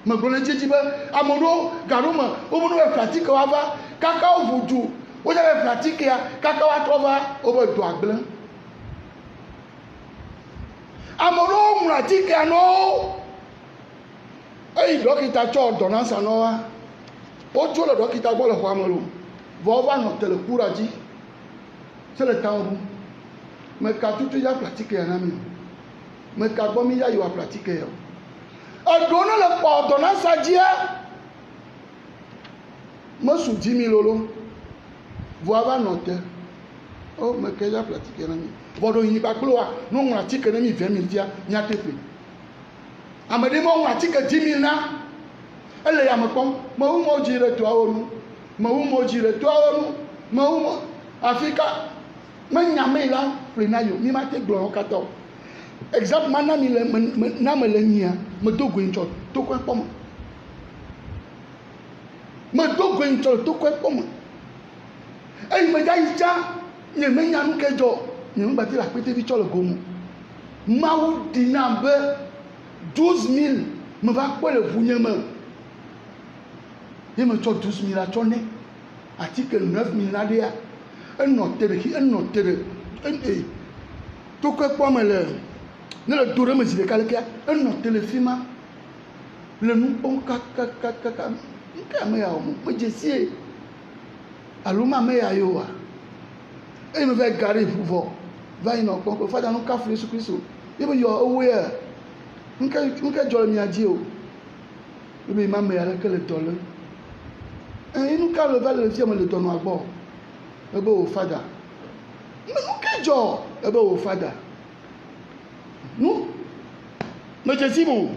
Speaker 2: me gro le jeji be amoro garoma o mo no pratique wa va kaka o vudu o j'avais pratiqué kaka wa trova o be do agble amoro pratique ano dókítà cho ordonnance ano wa o jo le dókítà gbo le ho amoro vo va no tele kuraji c'est le temps me ka tutu ya pratique ya na mi me ka gbo mi ya yo pratique yo odono le ordonnance dia mo su 10 000 lolo voava noter oh me que ya pratiquer na mi bodo yin ba klo wa no nwa tike na mi 20 000 dia nya tepe amade mo nwa tike 10 000 na ele ya mekpom mo jire to awonu mo Afrika menya me la plenayo mi ma te glo kato exemple mana mi le na me le nya me to go incho to ko pom me to go incho to ko pom me ja ija ne me nya nu kejo ne me bati la pete bi cholo gomu mawu dinambe 12 000 me va ko le vunye me ye me cho 12 000 a chone article 9 000 na dia eno tere to ko pom le ne le tour me zile kalkia eno telefima le nu on ka me ya o mo jesie aluma me ya yo wa e me ve gare pouvoir va ino kon fa da no ka fri Kristo e be yo owo ya nka jolo mi aji o e be ma me ya le kele tole inu ka le va le fi mo le tono agbo e be o fada nka jo e be o fada nu me jesi mo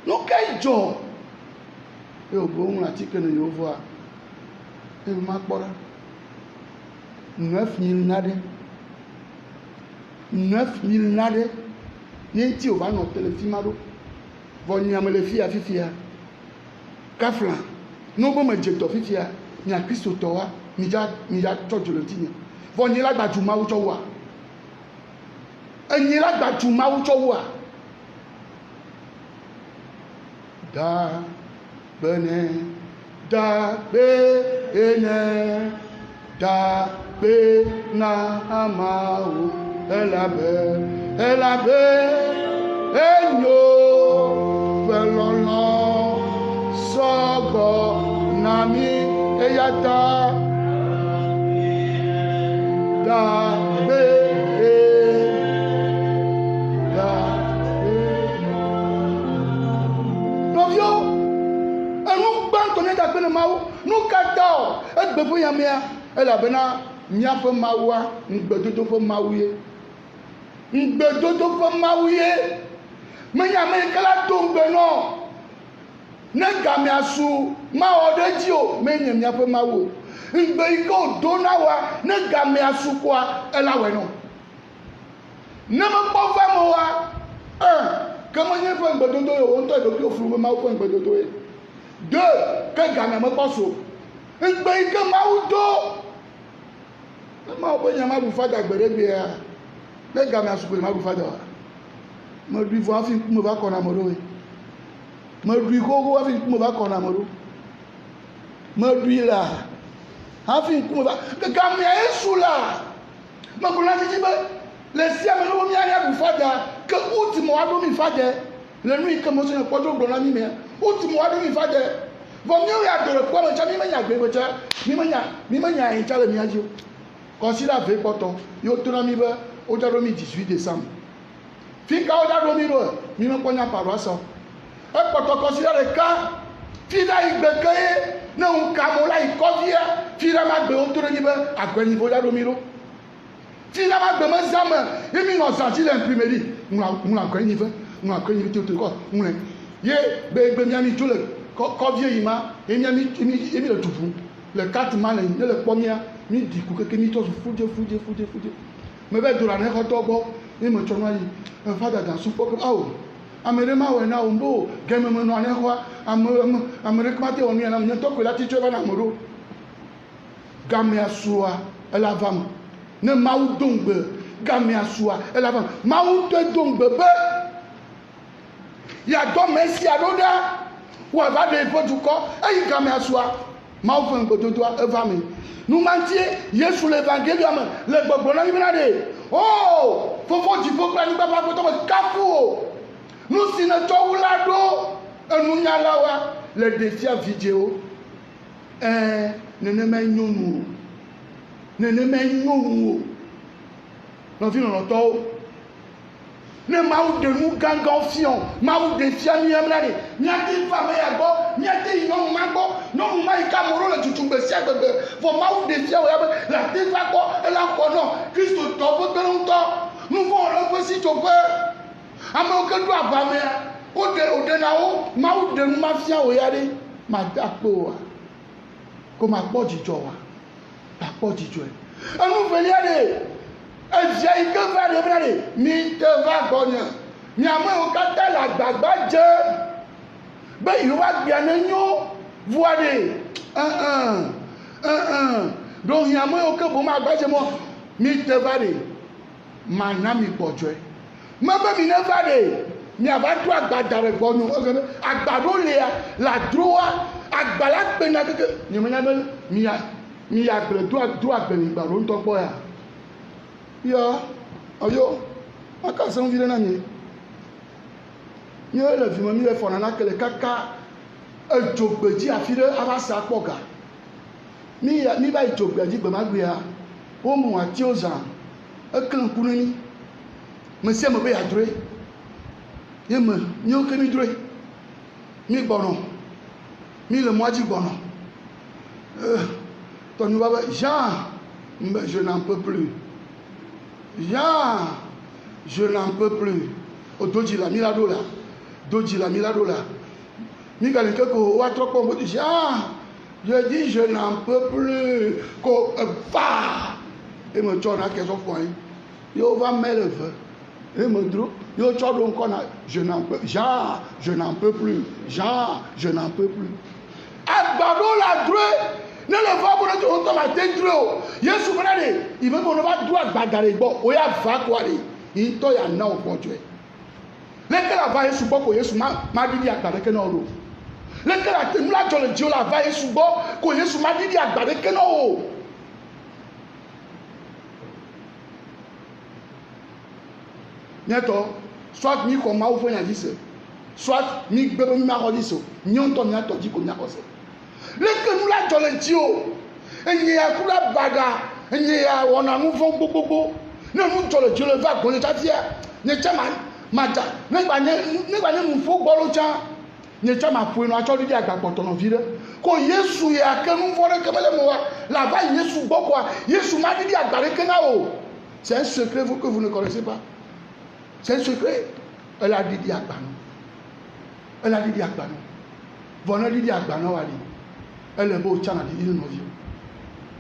Speaker 2: no ka jo e o bo un ati kene yo vo e ma kpora 9 000 nade yenti o va no telefima do vo nyame le fia fifia kafla no bo me jeto fifia nya Kristo to wa mi ja tojo le tinya vo nyi la gbaju ma wo cho wa enyi la gbaju ma wo cho wa da bene da bene da bena amao elabe enyo velolo sogo nami eyata da nous katao egbebu yamia elabena miaƒe mawua ngbedodo ƒe mawuye menya me kala do ngbe no ne gamiasu mawɔ ɖe dzi o menye miaƒe mawu ngbe yi ke wodo na wa ne gamiasu koa elawɔe no ne mekpɔ va me wa ke menye ƒe ngbedodo ye wo ŋutɔ eɖokui oflu be mawu ƒe ngbedodo ye de ke gamia mekpɔ so ngbe yi ke mawu do ne mawu be nya ma bu fada gbe ɖe gbea ne gamiasu ko ma bu fada wa meɖui vɔ hafi ŋkume va kɔna ame ɖoe meɖui xoxo hafi ŋkume va kɔna ame ɖo meɖui la hafi ŋkume va gamia yesu la megblɔ na titi be le sia me ne wo mianya bu fada ke uti mo aɖo mi fada le nu yi ke mo se ne kpɔdzo gblɔ na mi mea uti mo aɖo mi fada vɔ míawo ya do le kpɔ me tsa mi menya gbe me tsa mi menya ayin tsa le mia dzi o kɔsi la ve kpɔtɔ yewo to na mi be wodza ɖo mi 18 décembre fi ka wodza ɖo mi ɖo mi mekpɔ nya pa ɖo asa ekpɔtɔ kɔsi la ɖeka fi la yi gbe ke ye ne ŋu ka mo la yi kɔvia fi la ma gbe wo to ɖe mi be agbenyivo wodza ɖo mi ɖo fi la ma gbe me zã me ye mi nɔ zã dzi le imprimerie ŋlɔ agbenyive to kɔ ŋlɔ ye be miami dzo le kɔvie yi ma ye mi le tuƒu le 4 ma le ne le kpɔ mia mi di ku keke mi tɔ su fudze me be do la ne xɔtɔ gbɔ ye me tsɔ nua yi fa dada supɔ ke awo ame ɖe ma wɔ na wo bo gɛmɛ me nɔ ne xɔa ame ɖe kuma te wɔ nu ya na me tɔ koe la titsɔ va na ame ɖo gamea sua ela va me ne mawu do ŋgbe gamea sua ela va me mawu tɔ do ŋgbe be yadɔ me sia ɖo ɖa wo va ɖe eƒe dukɔ eyi gamea sua mawu ƒe ŋgbedodoa eva me numantie yesu le evangelia me le gbɔgblɔ na mi bena ɖe o fofo dziƒo kple anyigba ƒe aƒetɔ me kafu o nu si ne tsɔ wu la ɖo enunyalawoa le ɖe fia vidzewo nenema nyo nu o nɔvi lɔlɔtɔwo ne mawu ɖe nu gãgãwo fiɔ mawu ɖe fia mi emla ɖe miate va me ya gbɔ miate yi nyɔnu ma gbɔ nyɔnu ma yi ka mo ɖo le tutu gbe sia gbegbe vɔ mawu ɖe fia wo ya be la te va gbɔ ela xɔ nɔ kristo tɔ ƒe gbeɖeŋutɔ nu vɔ le ƒe sitsoƒe amewo ke ɖo agba mea woɖe na wo mawu ɖe nu ma fia wo ya ɖe mada kpe oa ko ma kpɔ dzidzɔ wa akpɔ dzidzɔe enu velia ɖe evia yi ke va ɖe bena ɖe mi te va gbɔnye miamewo katã le agbagba dze be yewoa gbia ne nyo vua ɖe ɖo hiamewo ke bom agbadze mɔ mi te va ɖe mana mi gbɔdzɔe mebe mi ne va ɖe miava do agba da ɖe gbɔnyo agba ɖo lia la droa agba la kpena keke nyemenya be mi agble do agbeligba ɖo ŋutɔ gbɔ ya ya ayo aka sɛŋ vi ɖe na mi míawo le vi me mi le fɔna na kele kaka edzogbedzi afi ɖe ava se akpɔ ga mi va yi dzogbedzi gbe ma gbea womu atiwo zã ekle ŋku ne mi me sia me be yadroe ye me míawo ke mi droe mi gbɔnɔ mi le mɔa dzi gbɔnɔ tɔnyu va be Jean je n'en peux plus Jean je n'en peux plus o dodzi la mi la ɖo la mi gale ke ko woatrɔ kpɔ mo Jean je dis je n'en peux plus ko va e me tsɔ na ke sɔ fɔ anyi yewo va mɛ le ve e me dro yewo tsɔ ɖo ŋkɔ na je n'en peux Jean je n'en peux plus Jean je n'en peux plus agbadɔ la droe ne le va bolo to to ma te dro yesu bana de ibe mo no ba do agbada re gbo o ya va kwa de yin to ya na o pojo e le ke la va yesu gbo ko yesu ma di agbada ke na ro Le que nous la donne Dieu la va Yesu bo ko Yesu ma di agbade ke no o. Nyato soit mi ko ma o fo nya di se. Soit mi gbebo mi ma ko di so. Nyon to nyato di ko nya ko se. Le que nous la donne Dieu. Enye ya kula baga, enye ya wona mu fo gbogbo. Ne nous donne Dieu le va ko ni ta fia. Ne chama maja, ne gba ne mu fo gbolo cha. Nye chama pou no acho di agbapoto no vire ko Yesu ya ke nu fore ke mele mo la va Yesu boko Yesu ma di agbare ke na o. C'est un secret que vous ne connaissez pas. C'est un secret. Elle a dit agbano. Elle a dit agbano. Vona di agbano wali. Elle est beau chana di no vio.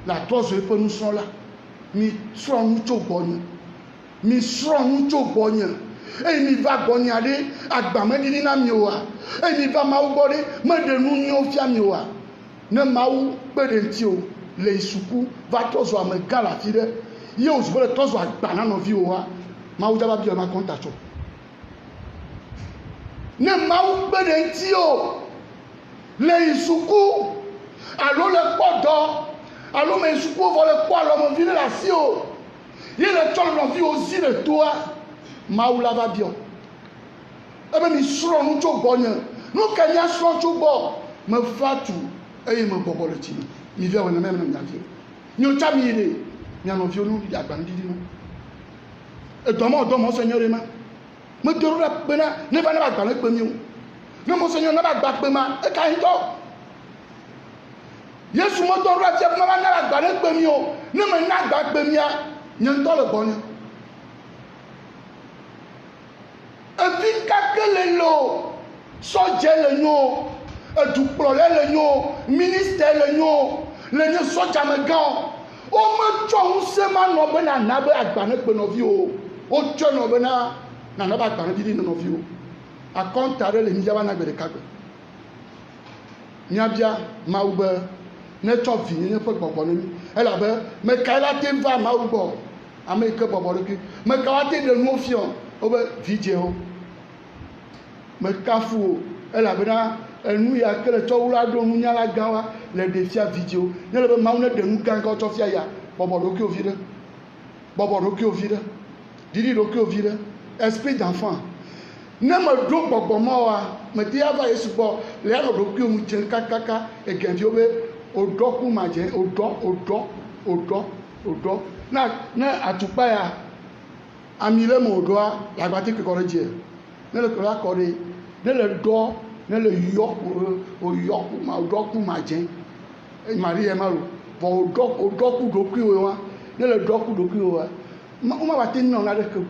Speaker 2: La tozo e pe nous sont là. Mi so nu cho bonye. Mi so nu cho bonye. Et mi va gonyale agba me di na mi wa e mi va ma ugbore me de nu ni o fia mi wa ne ma u pe de nti o le isuku va tozo ame gala fi de ye o zo le tozo agba na no vi o wa ma u jaba bi o ma contact o ne ma u pe de nti o le isuku alo le podo alo me isuku vo le kwa lo mo vi la si o ye le tolo no vi o si le toi Maoula va bien. Et même ils seront nous tout bonnes. Nous Kenya serons tout bon. Me fatu et me bobo le tini. Mi vient on même na vie. Nous tamire. Ni en vieux nous ya bandi nous. Et dans mon Seigneur ema. Me doro la pena ne va na ba gba pe mi o. Ne mon Seigneur na ba gba pe ma e ka hito. Yesu mo doro la tie ma na ba gba pe mi o. Ne me na gba pe mi a. Nyen to le bonne. Et puis, le no, soja le no, du problème le no, ministère le no soja me gan. O me chon se ma no bena na be agbane pe no vi o. O cho no bena na na ba agbane bi no vi o. A kontare le mi jaba na gbere kagbe. Nyabia ma ube ne cho vi ne pe gbogbo ni. E la be me kaila te va ma ugbo. Ame ke gbogbo le ki. Me kaila te de no fion. Obe vidje o. Me kafu elle a bena nous ya que le tawula do nu nyala gawa le defia vidéo ne le ma une de nu kan ko to fia ya bobo do ki ovire didi do ki ovire esprit d'enfant ne me do gbogbo mo wa me ti ava Yesu bo le ro do ki mu chen kakaka e genvi obe odo ku ma je odo na atupa ya amile mo odo la gba ti ko re je ne le ko la ko re ne le do ne le yo ma do ku ma je e mari e maru bo do ku do ku wa ne le do ku do ku wa ma ba tin no na de ko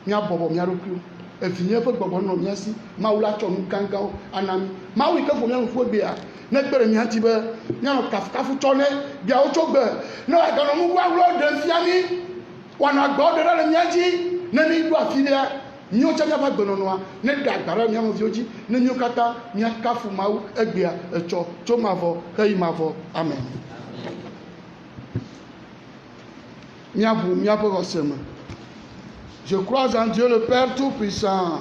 Speaker 2: nya bobo nya do ku e finye fe gbogbo no nya si ma wula cho nu ganga anami ma wi ke fo nya fo be a ne gbere mi anti be nya no kafu cho ne bia o cho gbe no ga no mu wa wlo de fiami wa na gbo de le nya ji ne mi do afilia Nyo chanya va gbenonoa ne dagbara mi amo vioji ne nyo kata mi akafu mawu egbea echo cho mavo kai mavo amen. Mi abu rosema. Je crois en Dieu le Père tout-puissant.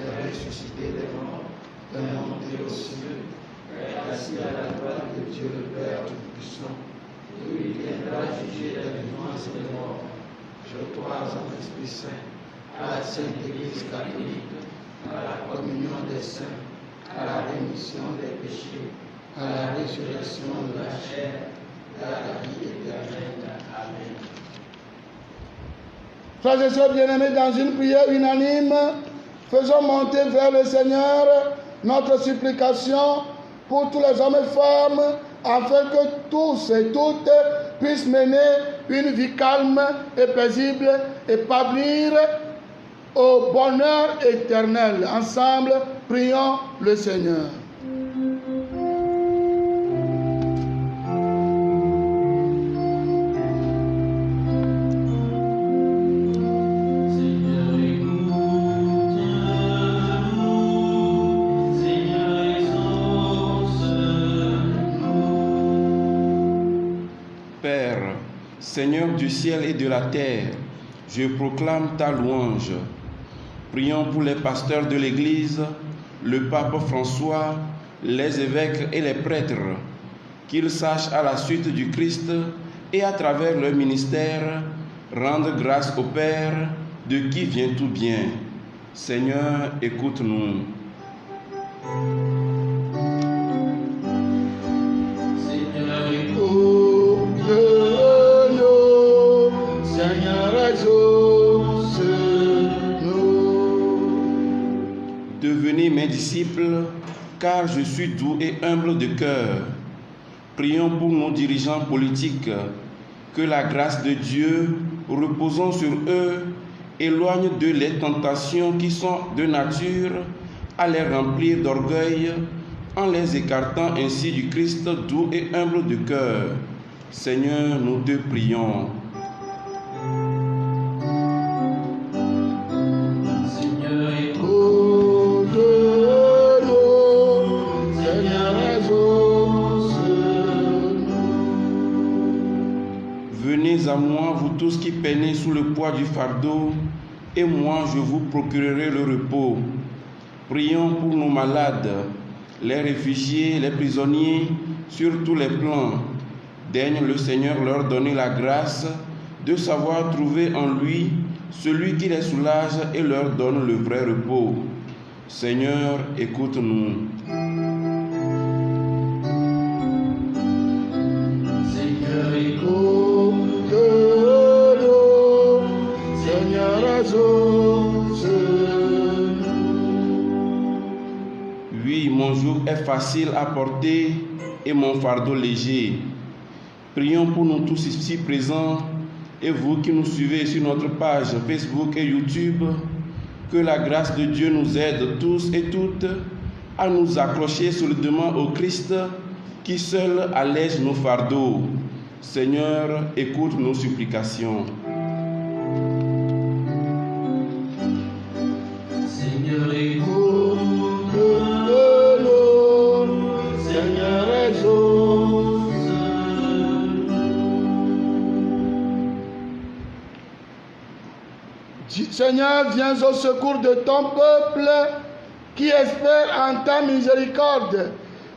Speaker 4: Elle a ressuscité les morts, elle est montée aux cieux, elle est assise à la droite de Dieu le Père Tout-Puissant, où il viendra juger les vivants et les morts. Je crois en l'Esprit Saint, à la Sainte Église catholique, à la communion des saints, à la rémission des péchés, à la résurrection de la chair, et à la vie éternelle. Amen.
Speaker 2: Frères et sœurs bien-aimés, dans une prière unanime, faisons monter vers le Seigneur notre supplication pour tous les hommes et femmes, afin que tous et toutes puissent mener une vie calme et paisible et parvenir au bonheur éternel. Ensemble, prions le Seigneur.
Speaker 3: Seigneur du ciel et de la terre, je proclame ta louange. Prions pour les pasteurs de l'Église, le pape François, les évêques et les prêtres, qu'ils sachent à la suite du Christ et à travers leur ministère rendre grâce au Père de qui vient tout bien. Seigneur, écoute-nous.
Speaker 1: Seigneur,
Speaker 2: écoute-nous. Seigneur, exauce-nous.
Speaker 3: Devenez mes disciples, car je suis doux et humble de cœur. Prions pour nos dirigeants politiques, que la grâce de Dieu reposant sur eux éloigne d'eux les tentations qui sont de nature à les remplir d'orgueil, en les écartant ainsi du Christ doux et humble de cœur. Seigneur, nous te prions.
Speaker 1: Seigneur,
Speaker 2: Écoute-nous. Seigneur, exauce-nous.
Speaker 3: Venez à moi, vous tous qui peinez sous le poids du fardeau, et moi je vous procurerai le repos. Prions pour nos malades, les réfugiés, les prisonniers, sur tous les plans. Daigne le Seigneur leur donner la grâce de savoir trouver en lui celui qui les soulage et leur donne le vrai repos. Seigneur, écoute-nous.
Speaker 1: Seigneur,
Speaker 2: Écoute-nous. Seigneur, exauce-nous.
Speaker 3: Oui, mon joug est facile à porter et mon fardeau léger. Prions pour nous tous ici présents et vous qui nous suivez sur notre page Facebook et YouTube, que la grâce de Dieu nous aide tous et toutes à nous accrocher solidement au Christ qui seul allège nos fardeaux. Seigneur, écoute nos supplications.
Speaker 1: Seigneur,
Speaker 2: Écoute-nous. Seigneur, exauce-nous. Seigneur, viens au secours de ton peuple qui espère en ta miséricorde.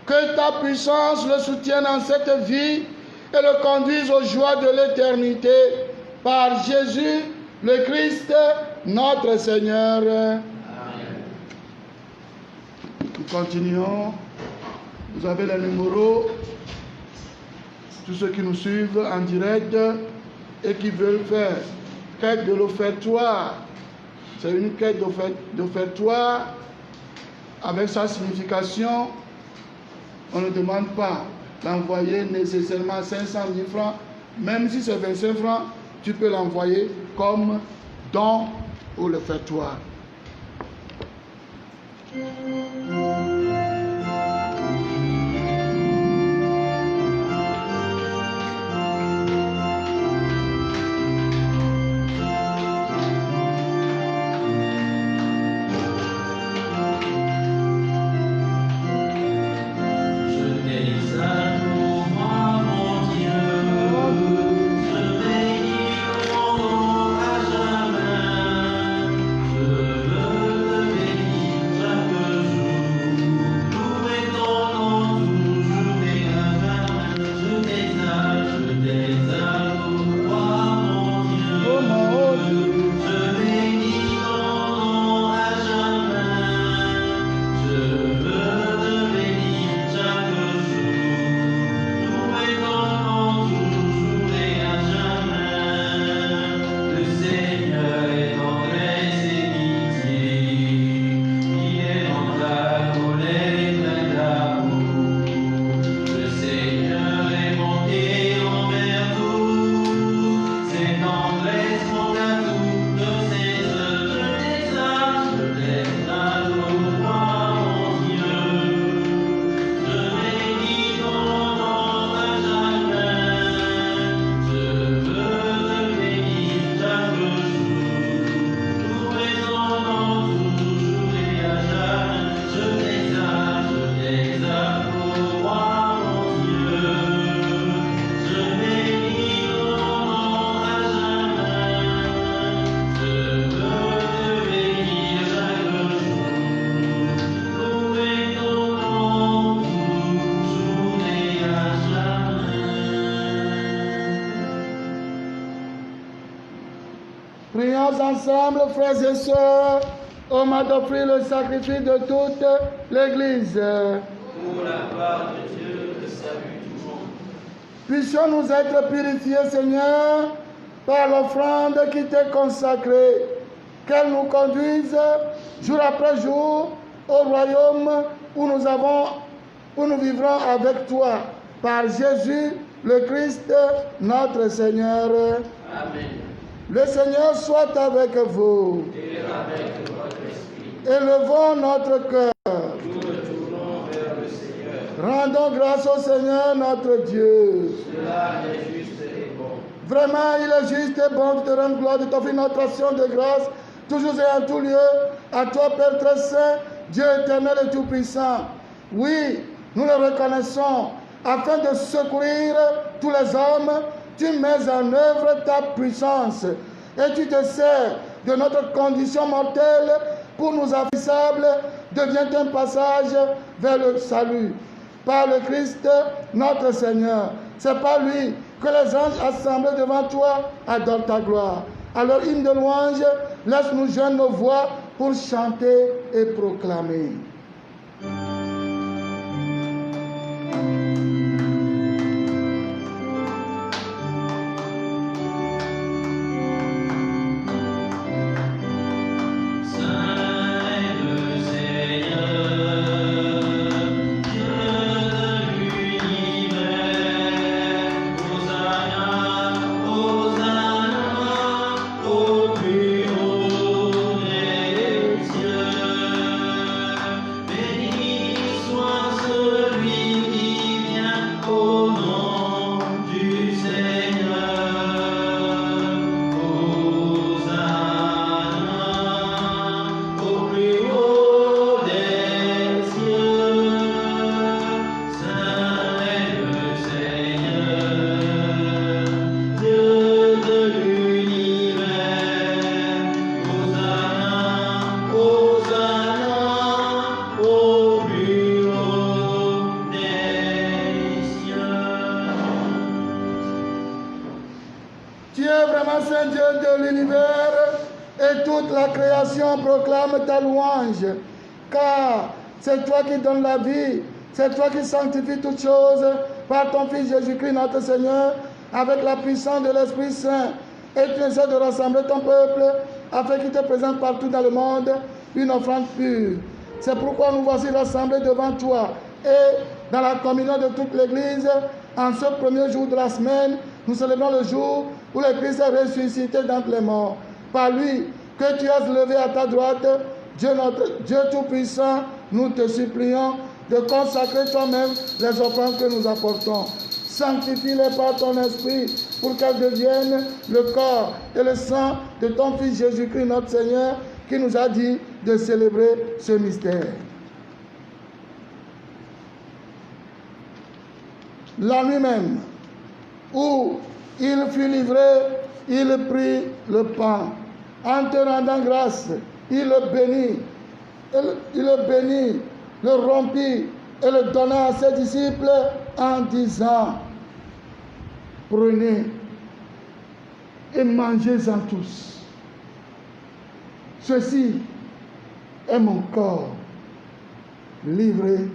Speaker 2: Que ta puissance le soutienne en cette vie et le conduise aux joies de l'éternité. Par Jésus, le Christ, notre Seigneur.
Speaker 1: Amen.
Speaker 2: Nous continuons. Vous avez les numéros. Tous ceux qui nous suivent en direct et qui veulent faire quête de l'offertoire. C'est une quête d'offertoire avec sa signification. On ne demande pas d'envoyer nécessairement 500 000 francs. Même si c'est 25 francs, tu peux l'envoyer comme don pour l'offertoire.
Speaker 1: Je veux le bénir chaque
Speaker 2: ensemble, frères et sœurs, on m'a offert le sacrifice de toute l'Église.
Speaker 1: Pour la gloire de Dieu, le salut du monde.
Speaker 2: Puissions-nous être purifiés, Seigneur, par l'offrande qui t'est consacrée, qu'elle nous conduise jour après jour au royaume où nous vivrons avec toi, par Jésus le Christ, notre Seigneur.
Speaker 1: Amen.
Speaker 2: Le Seigneur soit avec vous.
Speaker 1: Et avec votre esprit.
Speaker 2: Élevons notre cœur.
Speaker 1: Nous retournons vers le Seigneur.
Speaker 2: Rendons grâce au Seigneur notre Dieu.
Speaker 1: Cela est juste et bon.
Speaker 2: Vraiment, il est juste et bon de te rendre gloire, de t'offrir notre action de grâce, toujours et en tout lieu, à toi, Père très saint, Dieu éternel et tout-puissant. Oui, nous le reconnaissons, afin de secourir tous les hommes, tu mets en œuvre ta puissance et tu te sers de notre condition mortelle pour nous affissables, devient un passage vers le salut. Par le Christ, notre Seigneur. C'est par lui que les anges assemblés devant toi adorent ta gloire. Alors, hymne de louange, laisse-nous joindre nos voix pour chanter et proclamer. Proclame ta louange, car c'est toi qui donnes la vie, c'est toi qui sanctifies toutes choses par ton Fils Jésus-Christ notre Seigneur, avec la puissance de l'Esprit Saint, et tu essaies de rassembler ton peuple afin qu'il te présente partout dans le monde une offrande pure. C'est pourquoi nous voici rassemblés devant toi et dans la communion de toute l'Église, en ce premier jour de la semaine, nous célébrons le jour où le Christ est ressuscité d'entre les morts. Par lui, que tu as levé à ta droite, Dieu Tout-Puissant, nous te supplions de consacrer toi-même les offrandes que nous apportons. Sanctifie-les par ton esprit pour qu'elles deviennent le corps et le sang de ton Fils Jésus-Christ notre Seigneur qui nous a dit de célébrer ce mystère. La nuit même, où il fut livré, il prit le pain. En te rendant grâce, il le bénit, le rompit et le donna à ses disciples en disant: prenez et mangez-en tous. Ceci est mon corps livré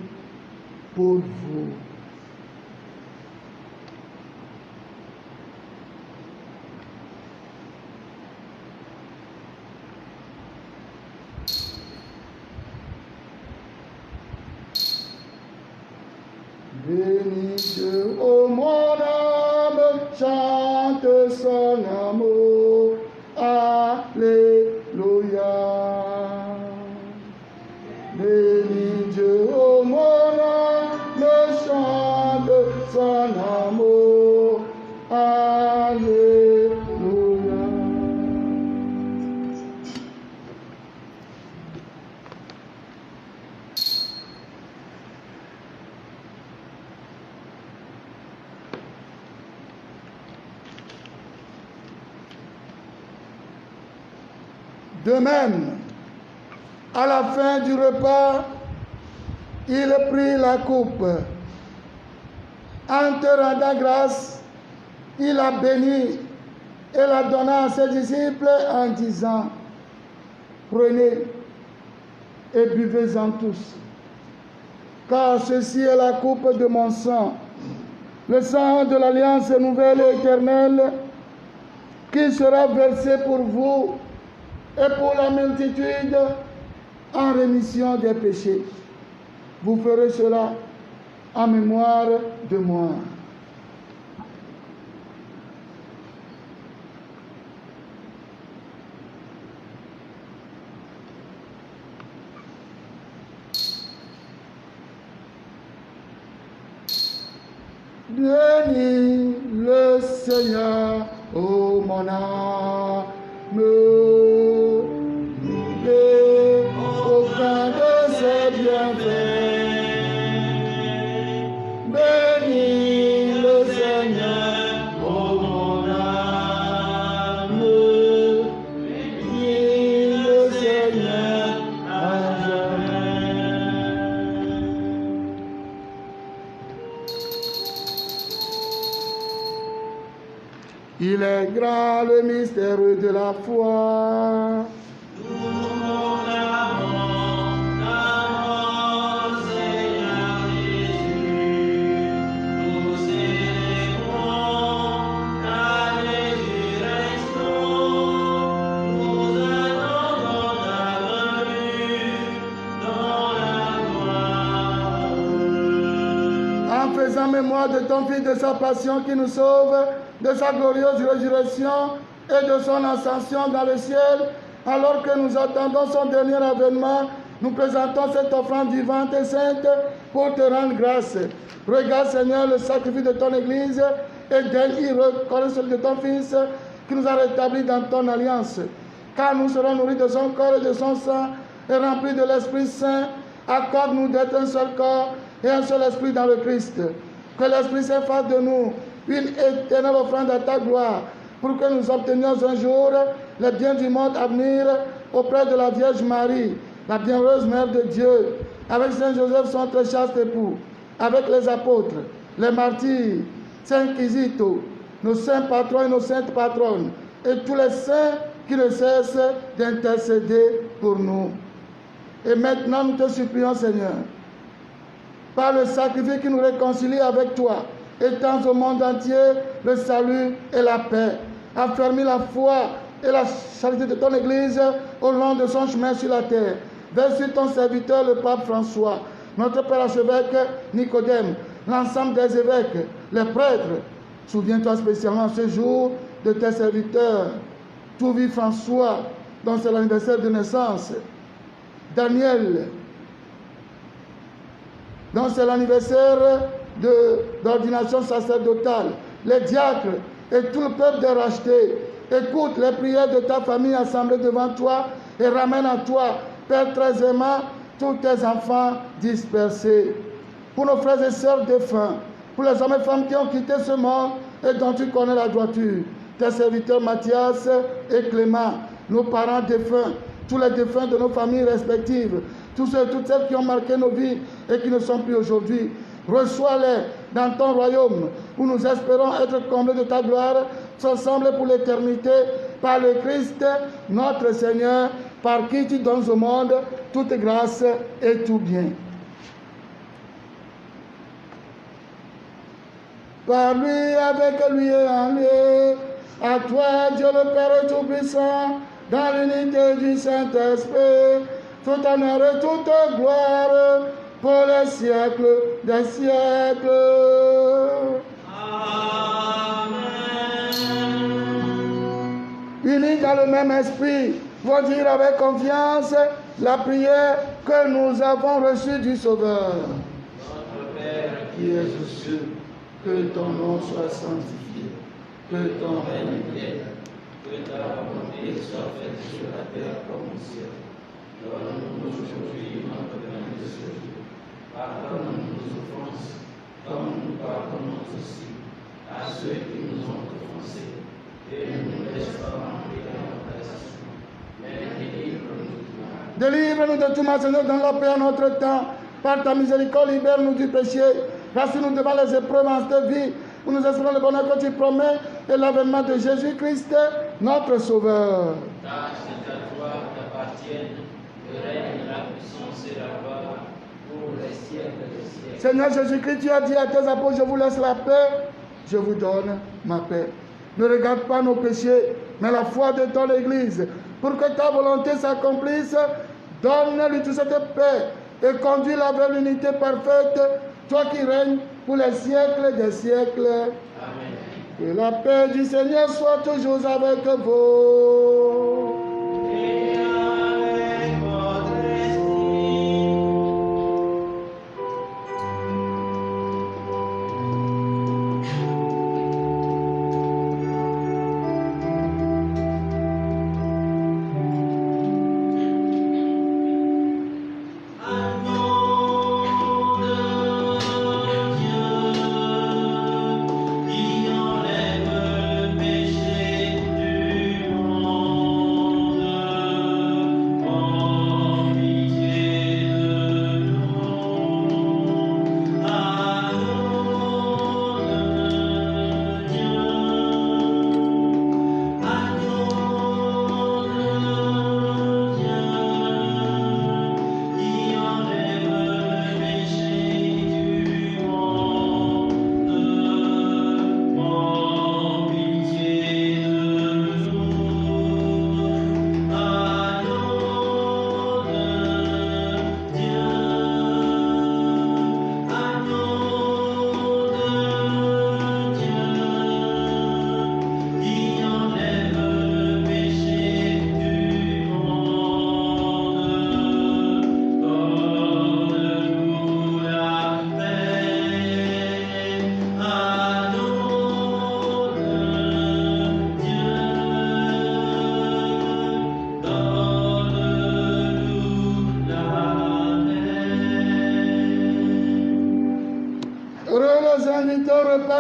Speaker 2: pour vous. Bénis Dieu, ô mon âme, chante son amour. Alléluia. Bénis Dieu, ô mon âme, chante son amour. Alléluia. De même, à la fin du repas, il prit la coupe. En te rendant grâce, il la bénit et la donna à ses disciples en disant: Prenez et buvez-en tous, car ceci est la coupe de mon sang, le sang de l'alliance nouvelle et éternelle, qui sera versé pour vous et pour la multitude en rémission des péchés. Vous ferez cela en mémoire de moi. Bénis le Seigneur, ô mon âme, n'oublie aucun de ses bienfaits. Bénis le Seigneur, ô mon âme, bénis le Seigneur à jamais. Il est grand le mystère de la foi. En faisant mémoire de ton Fils, de sa passion qui nous sauve, de sa glorieuse résurrection et de son ascension dans le ciel, alors que nous attendons son dernier avènement, nous présentons cette offrande vivante et sainte pour te rendre grâce. Regarde, Seigneur, le sacrifice de ton Église et daigne y reconnaître celui de ton Fils qui nous a rétablis dans ton alliance. Car nous serons nourris de son corps et de son sang et remplis de l'Esprit Saint. Accorde-nous d'être un seul corps et un seul esprit dans le Christ. Que l'Esprit Saint fasse de nous une éternelle offrande à ta gloire, pour que nous obtenions un jour les biens du monde à venir auprès de la Vierge Marie, la bienheureuse Mère de Dieu, avec Saint Joseph, son très chaste époux, avec les apôtres, les martyrs, Saint Inquisito, nos saints patrons et nos saintes patronnes, et tous les saints qui ne cessent d'intercéder pour nous. Et maintenant, nous te supplions, Seigneur, par le sacrifice qui nous réconcilie avec toi, étends au monde entier le salut et la paix. Affermis la foi et la charité de ton Église au long de son chemin sur la terre. Verse sur ton serviteur, le pape François, notre père archevêque Nicodème, l'ensemble des évêques, les prêtres. Souviens-toi spécialement ce jour de tes serviteurs. Touvi François, dont c'est l'anniversaire de naissance. Daniel, dont c'est l'anniversaire d'ordination sacerdotale. Les diacres et tout le peuple de racheté. Écoute les prières de ta famille assemblée devant toi et ramène à toi, Père très aimant, tous tes enfants dispersés. Pour nos frères et sœurs défunts, pour les hommes et femmes qui ont quitté ce monde et dont tu connais la droiture, tes serviteurs Mathias et Clément, nos parents défunts, tous les défunts de nos familles respectives, tous ceux et toutes celles qui ont marqué nos vies et qui ne sont plus aujourd'hui. Reçois-les dans ton royaume, où nous espérons être comblés de ta gloire, ensemble pour l'éternité, par le Christ, notre Seigneur, par qui tu donnes au monde toute grâce et tout bien. Par lui, avec lui et en lui, à toi, Dieu le Père Tout-Puissant, dans l'unité du Saint-Esprit, tout honneur et toute gloire, pour les siècles des siècles.
Speaker 4: Amen.
Speaker 2: Unis dans le même esprit, vont dire avec confiance la prière que nous avons reçue du Sauveur.
Speaker 4: Notre Père
Speaker 2: Qui es aux cieux, que ton nom soit sanctifié, que ton règne vienne,
Speaker 4: que ta volonté soit faite sur la terre comme au ciel. Donne-nous aujourd'hui notre pain de ce jour. Pardonne-nous nos offenses, comme nous pardonnons aussi à ceux qui nous ont offensés. Et ne nous laisse pas entrer dans la tentation, mais délivre-nous du mal.
Speaker 2: Délivre-nous de tout mal, Seigneur, dans la paix en notre temps. Par ta miséricorde, libère-nous du péché. Rassure-nous devant les épreuves en cette vie, où nous espérons le bonheur que tu promets et l'avènement de Jésus-Christ, notre Sauveur.
Speaker 4: Car c'est à toi d'appartenir
Speaker 1: t'appartiennent, le règne, la puissance et la gloire pour les siècles des siècles.
Speaker 2: Seigneur Jésus-Christ, tu as dit à tes apôtres, je vous laisse la paix, je vous donne ma paix. Ne regarde pas nos péchés, mais la foi de ton Église. Pour que ta volonté s'accomplisse, donne-lui toute cette paix et conduis-la vers l'unité parfaite, toi qui règnes pour les siècles des siècles.
Speaker 1: Amen.
Speaker 2: Que la paix du Seigneur soit toujours avec vous.
Speaker 1: Et avec votre esprit.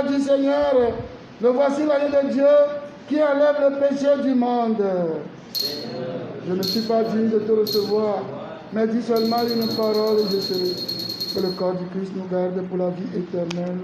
Speaker 2: Du Seigneur, le voici l'agneau de Dieu qui enlève le péché du monde. Je ne suis pas digne de te recevoir, mais dis seulement une parole et je serai. Que le corps du Christ nous garde pour la vie éternelle.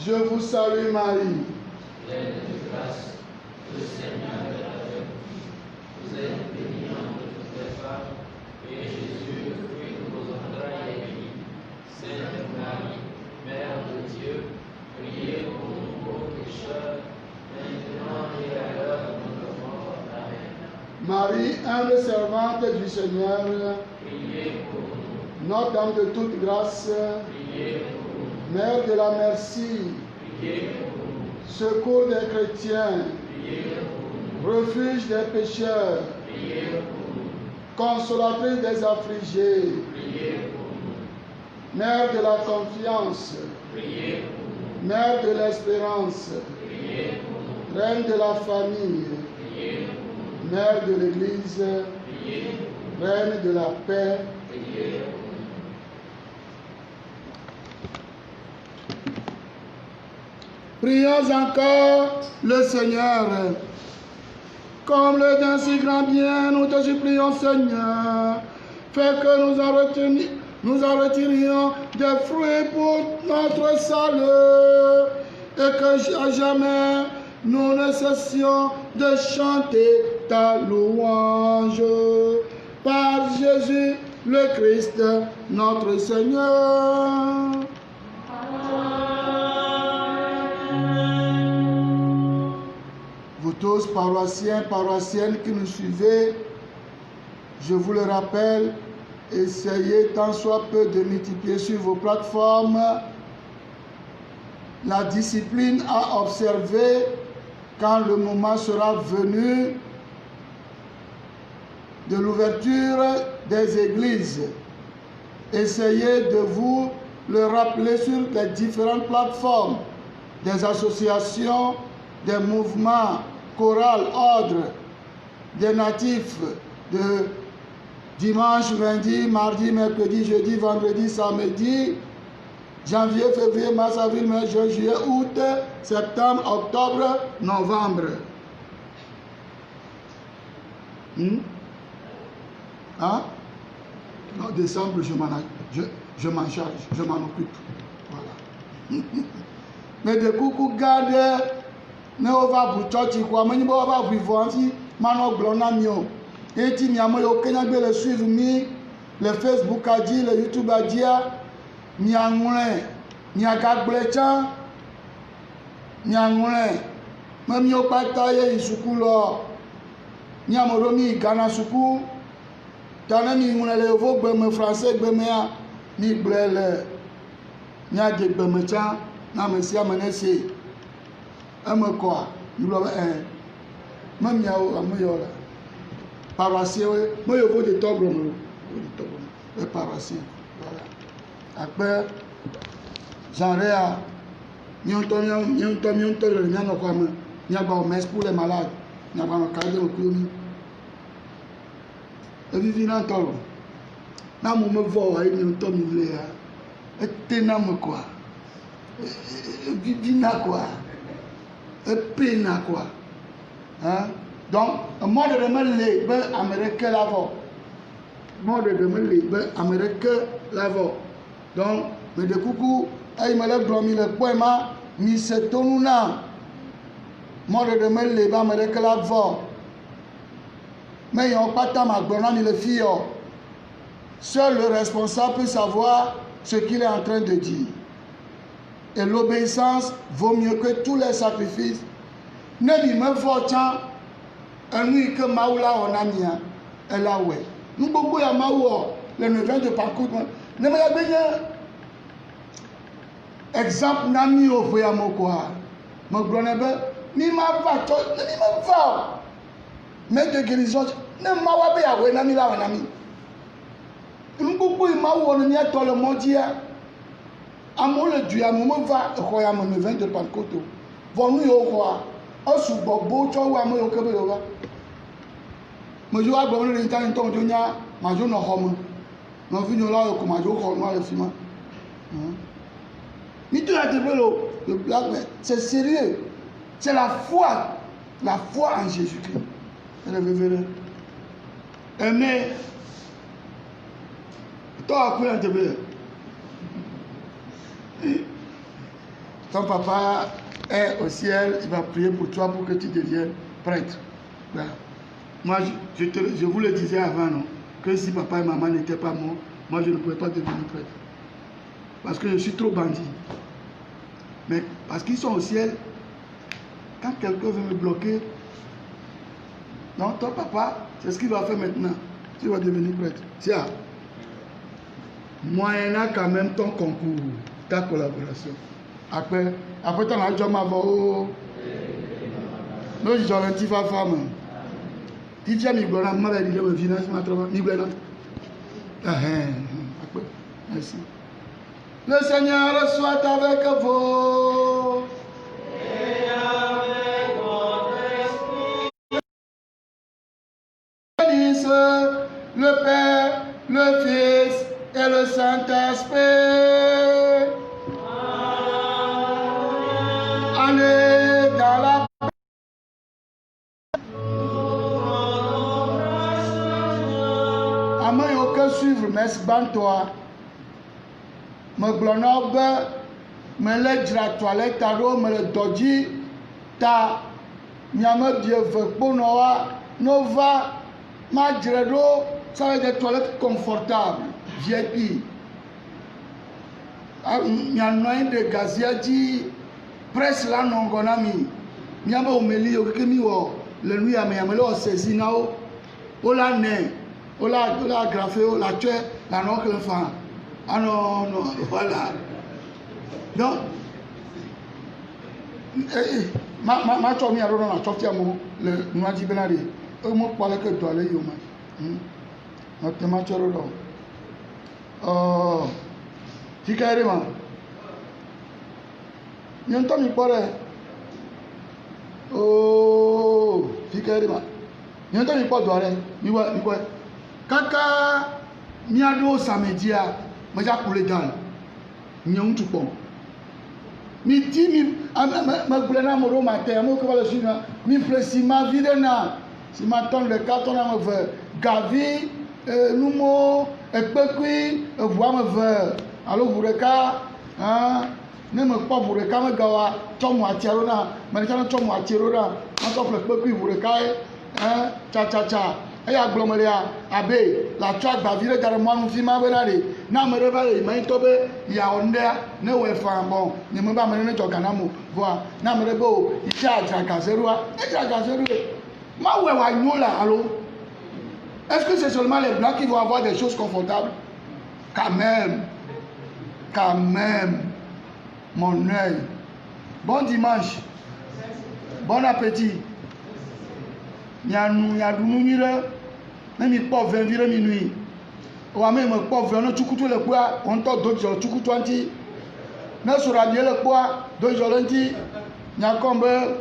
Speaker 2: Je vous salue Marie.
Speaker 4: Pleine de grâce, le Seigneur est avec vous. Vous êtes bénie entre toutes les femmes, et Jésus, le fruit de vos entrailles, est béni. Sainte Marie, Mère de Dieu, priez pour nous pauvres pécheurs, maintenant et à l'heure de notre mort. Amen.
Speaker 2: Marie, humble servante du Seigneur,
Speaker 4: Priez pour nous.
Speaker 2: Notre-Dame de toute grâce,
Speaker 4: Priez pour nous.
Speaker 2: Mère de la merci,
Speaker 4: Priez pour nous.
Speaker 2: secours des chrétiens,
Speaker 4: Priez pour nous.
Speaker 2: refuge des pécheurs,
Speaker 4: Priez pour nous.
Speaker 2: consolatrice des affligés,
Speaker 4: Priez pour nous.
Speaker 2: Mère de la confiance,
Speaker 4: Priez pour nous.
Speaker 2: Mère de l'espérance,
Speaker 4: Priez pour nous.
Speaker 2: Reine de la famille,
Speaker 4: Priez pour nous.
Speaker 2: Mère de l'Église,
Speaker 4: Priez pour nous.
Speaker 2: Reine de la paix.
Speaker 4: Priez pour nous.
Speaker 2: Prions encore le Seigneur. Comble d'un si grand bien, nous te supplions, Seigneur, fais que nous en retirions des fruits pour notre salut, et que à jamais nous ne cessions de chanter ta louange. Par Jésus le Christ, notre Seigneur. Vous tous, paroissiens, paroissiennes qui nous suivez, je vous le rappelle, essayez tant soit peu de multiplier sur vos plateformes la discipline à observer quand le moment sera venu de l'ouverture des églises. Essayez de vous le rappeler sur les différentes plateformes des associations, des mouvements, chorales, ordres, des natifs de dimanche, lundi, mardi, mercredi, jeudi, vendredi, samedi, janvier, février, mars, avril, mai, juin, juillet, août, septembre, octobre, novembre. Hein? Non, décembre, je m'en charge, je m'en occupe. Voilà. Mais de coucou, garde. Ne va vous tchotchi quoi, mais n'y va vous voir-y, mano glonamio. Et tu n'y a pas eu Kenya le suivre mi, le Facebook a dit, le YouTube a dit, n'y a rien, n'y a qu'à bléchan, n'y a rien. Même n'y a pas taillé isuku là, n'y a moromi Ghana suku, t'en as mis mon élève au bème français bème ya, ni blé n'y a des bème chan, n'a monsieur amené. Ame quoi, nous l'avons même yao amoyola. Paroissien, moi je veux des togles, les paroissiens. Voilà. Après, j'en ai ni on tombe, le mien n'a pas ni à bas messe pour les malades, ni à bas un cadre au clown. Et vivre dans ton lot. N'a mon me voit, ni on tombe, il est. Et t'es n'am quoi. Vivre quoi. Et peine quoi. Hein? Donc, un mode de me lever américain là-bas. Mode de me lever américain là-bas. Donc, mais de coucou, il me lève dormi le poème, ni se tourne là. Mode de me lever américain là-bas. Mais il n'y a pas de temps à donner le fille. Seul le responsable peut savoir ce qu'il est en train de dire. Et l'obéissance vaut mieux que tous les sacrifices. Ne dis même fort, un nuit que Maoula on a mis, elle a ouais. Nous beaucoup à Maoua, le 9 de parcours. Ne me l'avez bien. Exemple, n'a mis au foyer à mon quoi. Mon grand-père, ni ma va, ni ma va. Mais de guérison, ne m'a pas à ouais, n'a mis là, on a mis. Nous beaucoup à Maoua, on a tout le monde dit. Amour le Dieu, amour va royaume le 20 de Pentecôte. Vont nous au roi. Un sous-bobo, tu vois, amour au Québec. Mais je vois bon le temps de Dunia, ma journée homme. Nous venons là comme ma journée homme le film. Mais tu as développé le blague, c'est sérieux. C'est la foi en Jésus-Christ. C'est le révérend. Mais toi, à quoi tu veux? ton papa est au ciel, il va prier pour toi pour que tu deviennes prêtre. Voilà. Moi, je vous le disais avant, non, que si papa et maman n'étaient pas morts, moi je ne pouvais pas devenir prêtre. Parce que je suis trop bandit. Mais parce qu'ils sont au ciel, quand quelqu'un veut me bloquer, non, ton papa, c'est ce qu'il va faire maintenant. Tu vas devenir prêtre. Tiens, moyennant quand même ton concours, ta collaboration. Après ton argent m'a dit, nous disons un petit femme. Tu viens me donner, je vais dire, je vais dire, merci. Le Seigneur soit avec vous.
Speaker 5: Et avec votre esprit.
Speaker 2: Bénisse le Père, le Fils et le Saint-Esprit. Allez dans la Amay aucun suivre, mais ban-toi. Me glonob, me le dra toilette taro, me le doji, ta nyame Dieu veut pour Nova, ma dredo, ça va être des toilettes confortables, VIP. Il y a un de gaziaji, presse là non gonami. Nyame omeli okemi wo le nuit à me le sezinao. Ola ne, ola grafé, ola tué, la non que le fan. Ah non, non, voilà. Donc, ma chou mi arona na chou ti amo le nuaji benari. O mo pale que to ale yo ma. Ma te ma choro do. Oh. Tikare ma. Nyonto mi pore. Oh, tikare ma. Nyonto mi po do are. Mi wa. Kaka mi ado samedia. Mais j'ai coulé dans le tout bon. Mi dit mi ma goulena moro matin, moi que va le suivre, mi précis ma vie de na. Si ma tonne le carton à me faire gavi, nous mo et pekui, voir me faire. Alors vous le cas, hein, ne me pas vous le cas me gawa, tom wa tirona, mais quand tom wa tirona, on top le pekui vous le cas, hein, cha. Et à Glomeria, Abbé, la traque va virer dans le monde, Fima Benari, n'a me réveillé, mais tobe, il y a un der, ne ou un bon, ne me pas mener au canamo, voir, n'a me réveillé, il charge à Caseroua, et à Caseroua. Ma oué wa nous là, allô? Est-ce que c'est seulement les blancs qui vont avoir des choses confortables? Quand même, mon œil. Bon dimanche, bon appétit. Nyanu mire nemi po 20 vire minuit o ame me po 20 no chukutu le kwa on to do jo chukutu anti na sura die le kwa do jo lanti nyakombe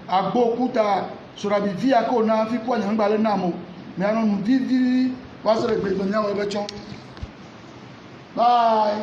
Speaker 2: agbo kuta sura bi vi akona fi kwa nyangba le namo me anu vi wa sere gbe do nyawo be chon bye.